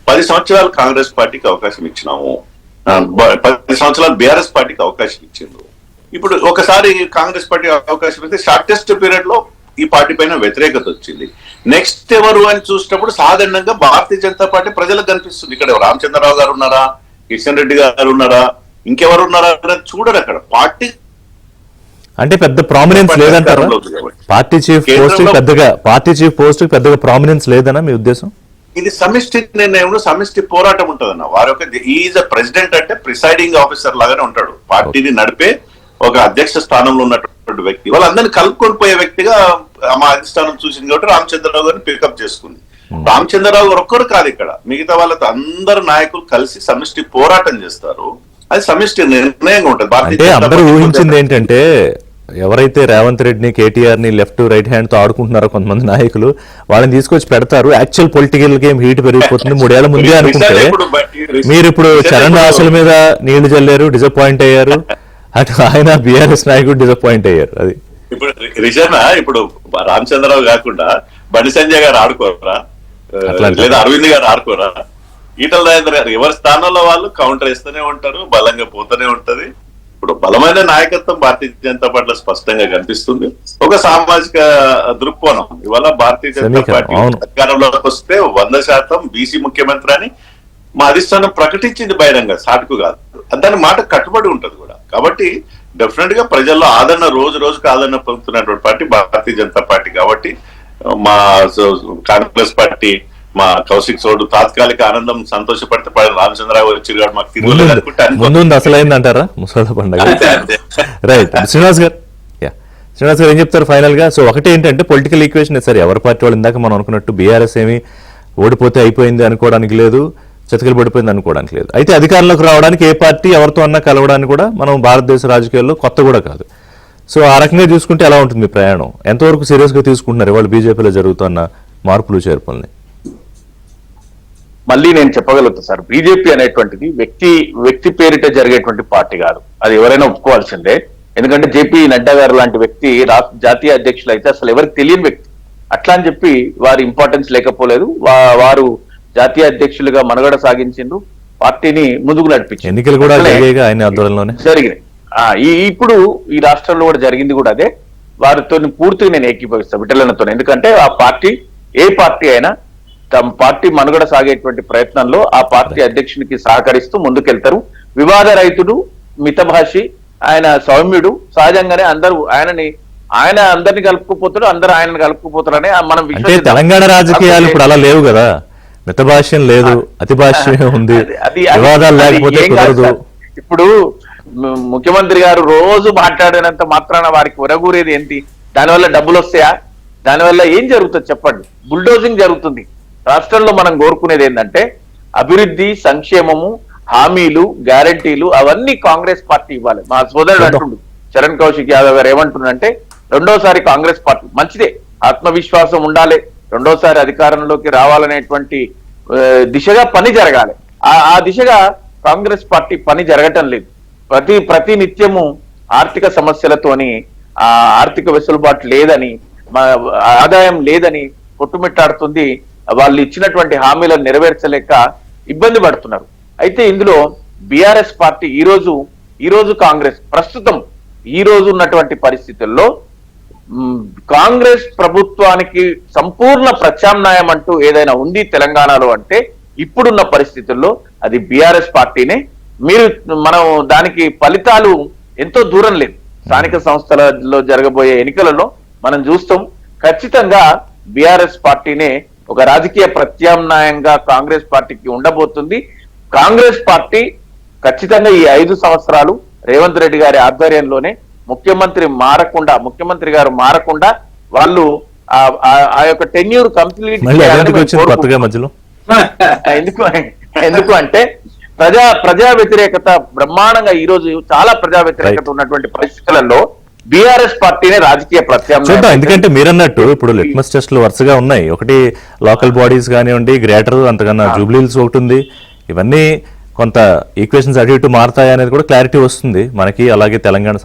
Speaker 3: 10 సంవత్సరాలు కాంగ్రెస్ పార్టీకి అవకాశం ఇచ్చినాము, 10 సంవత్సరాలు బీఆర్ఎస్ పార్టీకి అవకాశం ఇచ్చిండ్రు. ఇప్పుడు ఒకసారి కాంగ్రెస్ పార్టీ అవకాశం ఇస్తే షార్టెస్ట్ పీరియడ్ లో ఈ పార్టీ పైన వ్యతిరేకత వచ్చింది. నెక్స్ట్ ఎవరు అని చూసినప్పుడు సాధారణంగా భారతీయ జనతా పార్టీ ప్రజలకు కనిపిస్తుంది. ఇక్కడ రామచంద్రరావు గారు ఉన్నారా, కిషన్ రెడ్డి గారు ఉన్నారా, ఇంకెవరు ఉన్నారా చూడరు. అక్కడ పార్టీ
Speaker 1: అంటే పెద్ద ప్రామినెన్స్ లేదంటారా? పార్టీ చీఫ్ పోస్ట్ పెద్దగా ప్రామినెన్స్ లేదనా మీ ఉద్దేశం?
Speaker 3: ఇది సమిష్టి నిర్ణయంలో సమిష్టి పోరాటం ఉంటదన్న. వారి యొక్క ఈజ్ అ ప్రెసిడెంట్ అంటే ప్రిసైడింగ్ ఆఫీసర్ లాగానే ఉంటాడు. పార్టీని నడిపే ఒక అధ్యక్ష స్థానంలో ఉన్నటువంటి వ్యక్తి, వాళ్ళందరినీ కలుపుకొని పోయే వ్యక్తిగా మా అధిష్టానం చూసింది కాబట్టి రామచంద్రరావు గారిని పికప్ చేసుకుంది. రామచంద్రరావు గారు ఒక్కరు కాదు, ఇక్కడ మిగతా వాళ్ళతో అందరు నాయకులు కలిసి సమిష్టి పోరాటం చేస్తారు. అది సమిష్టి నిర్ణయంగా ఉంటుంది.
Speaker 1: అంటే అందరూ ఊహించింది ఏంటంటే, ఎవరైతే రేవంత్ రెడ్డిని, కేటీఆర్ ని లెఫ్ట్ రైట్ హ్యాండ్ తో ఆడుకుంటున్నారో కొంతమంది నాయకులు, వాళ్ళని తీసుకొచ్చి పెడతారు, యాక్చువల్ పొలిటికల్ గేమ్ హీట్ పెరిగిపోతుంది 3 ఏళ్ల ముందే అనుకుంటే, మీరు ఇప్పుడు చరణ్ ఆశల మీద నీళ్లు చల్లారు, డిసప్పాయింట్ అయ్యారు. అటు ఆయన బీఆర్ఎస్ నాయకుడు డిసప్పాయింట్ అయ్యారు. అది
Speaker 3: ఇప్పుడు రిజర్వ్ ఇప్పుడు రామచంద్రరావు కాకుండా బండి సంజయ్ గారు ఆడుకోరా, లేదా అరవింద్ గారు ఆడుకోరా, ఈటల రాజేంద్ర గారు, ఎవరి స్థానంలో వాళ్ళు కౌంటర్ వేస్తూనే ఉంటారు, బలంగా పోతూనే ఉంటది. ఇప్పుడు బలమైన నాయకత్వం భారతీయ జనతా పార్టీలో స్పష్టంగా కనిపిస్తుంది. ఒక సామాజిక దృక్కోణం, ఇవాళ భారతీయ జనతా పార్టీ అధికారంలోకి వస్తే 100% బీసీ ముఖ్యమంత్రి అని మా అధిష్టానం ప్రకటించింది బహిరంగ, సాటుకు కాదు. దాని మాట కట్టుబడి ఉంటది కూడా. కాబట్టి డెఫినెట్ గా ప్రజల్లో ఆదరణ, రోజు రోజుకు ఆదరణ పొందుతున్నటువంటి పార్టీ భారతీయ జనతా పార్టీ. కాబట్టి మా కాంగ్రెస్ పార్టీ, మా కౌశిక్ సోడు తాత్కాలిక ఆనందం, సంతోషపడితే రామచంద్రరావు వచ్చి మాకు
Speaker 1: తిరుగుతుంది అసలైంది అంటారా ముసలి పండుగ? రైట్. శ్రీనివాస్ గారు ఏం చెప్తారు ఫైనల్ గా? సో ఒకటి ఏంటంటే పొలిటికల్ ఈక్వేషన్ సార్, ఎవరి పార్టీ వాళ్ళు ఇందాక మనం అనుకున్నట్టు బీఆర్ఎస్ ఏమి ఓడిపోతే అయిపోయింది అనుకోవడానికి లేదు, చతికిలు పడిపోయింది అనుకోవడానికి లేదు. అయితే అధికారంలోకి రావడానికి ఏ పార్టీ ఎవరితో అన్నా కలవడానికి కూడా మనం భారతదేశ రాజకీయాల్లో కొత్త కూడా కాదు. సో ఆ రకంగా చూసుకుంటే ఎలా ఉంటుంది మీ ప్రయాణం? ఎంతవరకు సీరియస్ గా తీసుకుంటున్నారు వాళ్ళు బీజేపీలో జరుగుతున్న మార్పులు చేర్పుల్ని?
Speaker 4: మళ్ళీ నేను చెప్పగలుగుతా సార్, బీజేపీ అనేటువంటిది వ్యక్తి పేరిట జరిగేటువంటి పార్టీ కాదు. అది ఎవరైనా ఒప్పుకోవాల్సిందే. ఎందుకంటే జేపీ నడ్డా గారు లాంటి వ్యక్తి జాతీయ అధ్యక్షులు అయితే అసలు ఎవరికి తెలియని వ్యక్తి. అట్లా అని చెప్పి వారి ఇంపార్టెన్స్ లేకపోలేదు. వారు జాతీయ అధ్యక్షులుగా మనుగడ సాగించిండ్రు, పార్టీని ముందుకు నడిపించారు.
Speaker 1: ఎన్నికలు కూడా
Speaker 4: జరిగినాయి. ఇప్పుడు ఈ రాష్ట్రంలో కూడా జరిగింది కూడా అదే. వారితో పూర్తిగా నేను ఏకీభవిస్తాను విఠలనతో. ఎందుకంటే ఆ పార్టీ, ఏ పార్టీ అయినా తమ పార్టీ మనుగడ సాగేటువంటి ప్రయత్నంలో ఆ పార్టీ అధ్యక్షునికి సహకరిస్తూ ముందుకెళ్తారు. వివాద రైతుడు, మితభాషి, ఆయన సౌమ్యుడు, సహజంగానే ఆయన అందరిని కలుపుకుపోతాడు, అందరూ ఆయనను కలుపుకుపోతారని మనం.
Speaker 1: తెలంగాణ రాజకీయాలు ఇప్పుడు అలా లేవు కదా, మితభాష్యం లేదు, అతి భాష్యం ఉంది, వివాదాలు లేకపోతే కుదరదు.
Speaker 4: ఇప్పుడు ముఖ్యమంత్రి గారు రోజు మాట్లాడినంత మాత్రాన వారికి ఉరగూరేది ఏంటి? దానివల్ల డబ్బులు వస్తాయా? దానివల్ల ఏం జరుగుతుంది చెప్పండి? బుల్డోజింగ్ జరుగుతుంది రాష్ట్రంలో. మనం కోరుకునేది ఏంటంటే అభివృద్ధి, సంక్షేమము, హామీలు, గ్యారంటీలు అవన్నీ కాంగ్రెస్ పార్టీ ఇవ్వాలి. మా సోదరుడు అంటుండు చరణ్ కౌశిక్ యాదవ్ గారు ఏమంటుండంటే, రెండోసారి కాంగ్రెస్ పార్టీ మంచిదే, ఆత్మవిశ్వాసం ఉండాలి, రెండోసారి అధికారంలోకి రావాలనేటువంటి దిశగా పని జరగాలి. ఆ దిశగా కాంగ్రెస్ పార్టీ పని జరగటం లేదు. ప్రతి నిత్యము ఆర్థిక సమస్యలతోని, ఆర్థిక వెసులుబాటు లేదని, ఆదాయం లేదని కొట్టుమిట్టాడుతుంది. వాళ్ళు ఇచ్చినటువంటి హామీలను నెరవేర్చలేక ఇబ్బంది పడుతున్నారు. అయితే ఇందులో బీఆర్ఎస్ పార్టీ ఈ రోజు కాంగ్రెస్ ప్రస్తుతం ఈ రోజు ఉన్నటువంటి పరిస్థితుల్లో కాంగ్రెస్ ప్రభుత్వానికి సంపూర్ణ ప్రత్యామ్నాయం అంటూ ఏదైనా ఉంది తెలంగాణలో అంటే ఇప్పుడున్న పరిస్థితుల్లో అది బీఆర్ఎస్ పార్టీనే. మనం దానికి ఫలితాలు ఎంతో దూరం లేదు. స్థానిక సంస్థలలో జరగబోయే ఎన్నికలలో మనం చూస్తాం. ఖచ్చితంగా బీఆర్ఎస్ పార్టీనే ఒక రాజకీయ ప్రత్యామ్నాయంగా కాంగ్రెస్ పార్టీకి ఉండబోతుంది. కాంగ్రెస్ పార్టీ ఖచ్చితంగా ఈ 5 సంవత్సరాలు రేవంత్ రెడ్డి గారి ఆధ్వర్యంలోనే ముఖ్యమంత్రి గారు మారకుండా వాళ్ళు ఆ యొక్క టెన్యూర్ కంప్లీట్
Speaker 1: మళ్ళీ అదేంటికి వచ్చింది కొత్తగా మధ్యలో?
Speaker 4: ఎందుకు అంటే ప్రజా వ్యతిరేకత బ్రహ్మాండంగా ఈ రోజు చాలా ప్రజా వ్యతిరేకత ఉన్నటువంటి పరిస్థితులలో బీఆర్ఎస్ పార్టీని రాజకీయ
Speaker 1: చూద్దాం.
Speaker 4: ప్రత్యామ్నాయం.
Speaker 1: ఎందుకంటే మీరన్నట్టు ఇప్పుడు లిట్మస్ టెస్ట్లు వరుసగా ఉన్నాయి. ఒకటి లోకల్ బాడీస్ కానివ్వండి, గ్రేటర్, అంతకన్నా జూబ్లీహిల్స్ ఒకటి ఉంది. ఇవన్నీ కొంత ఈక్వేషన్స్ అటు ఇటు మారుతాయి అనేది కూడా క్లారిటీ వస్తుంది మనకి, అలాగే తెలంగాణ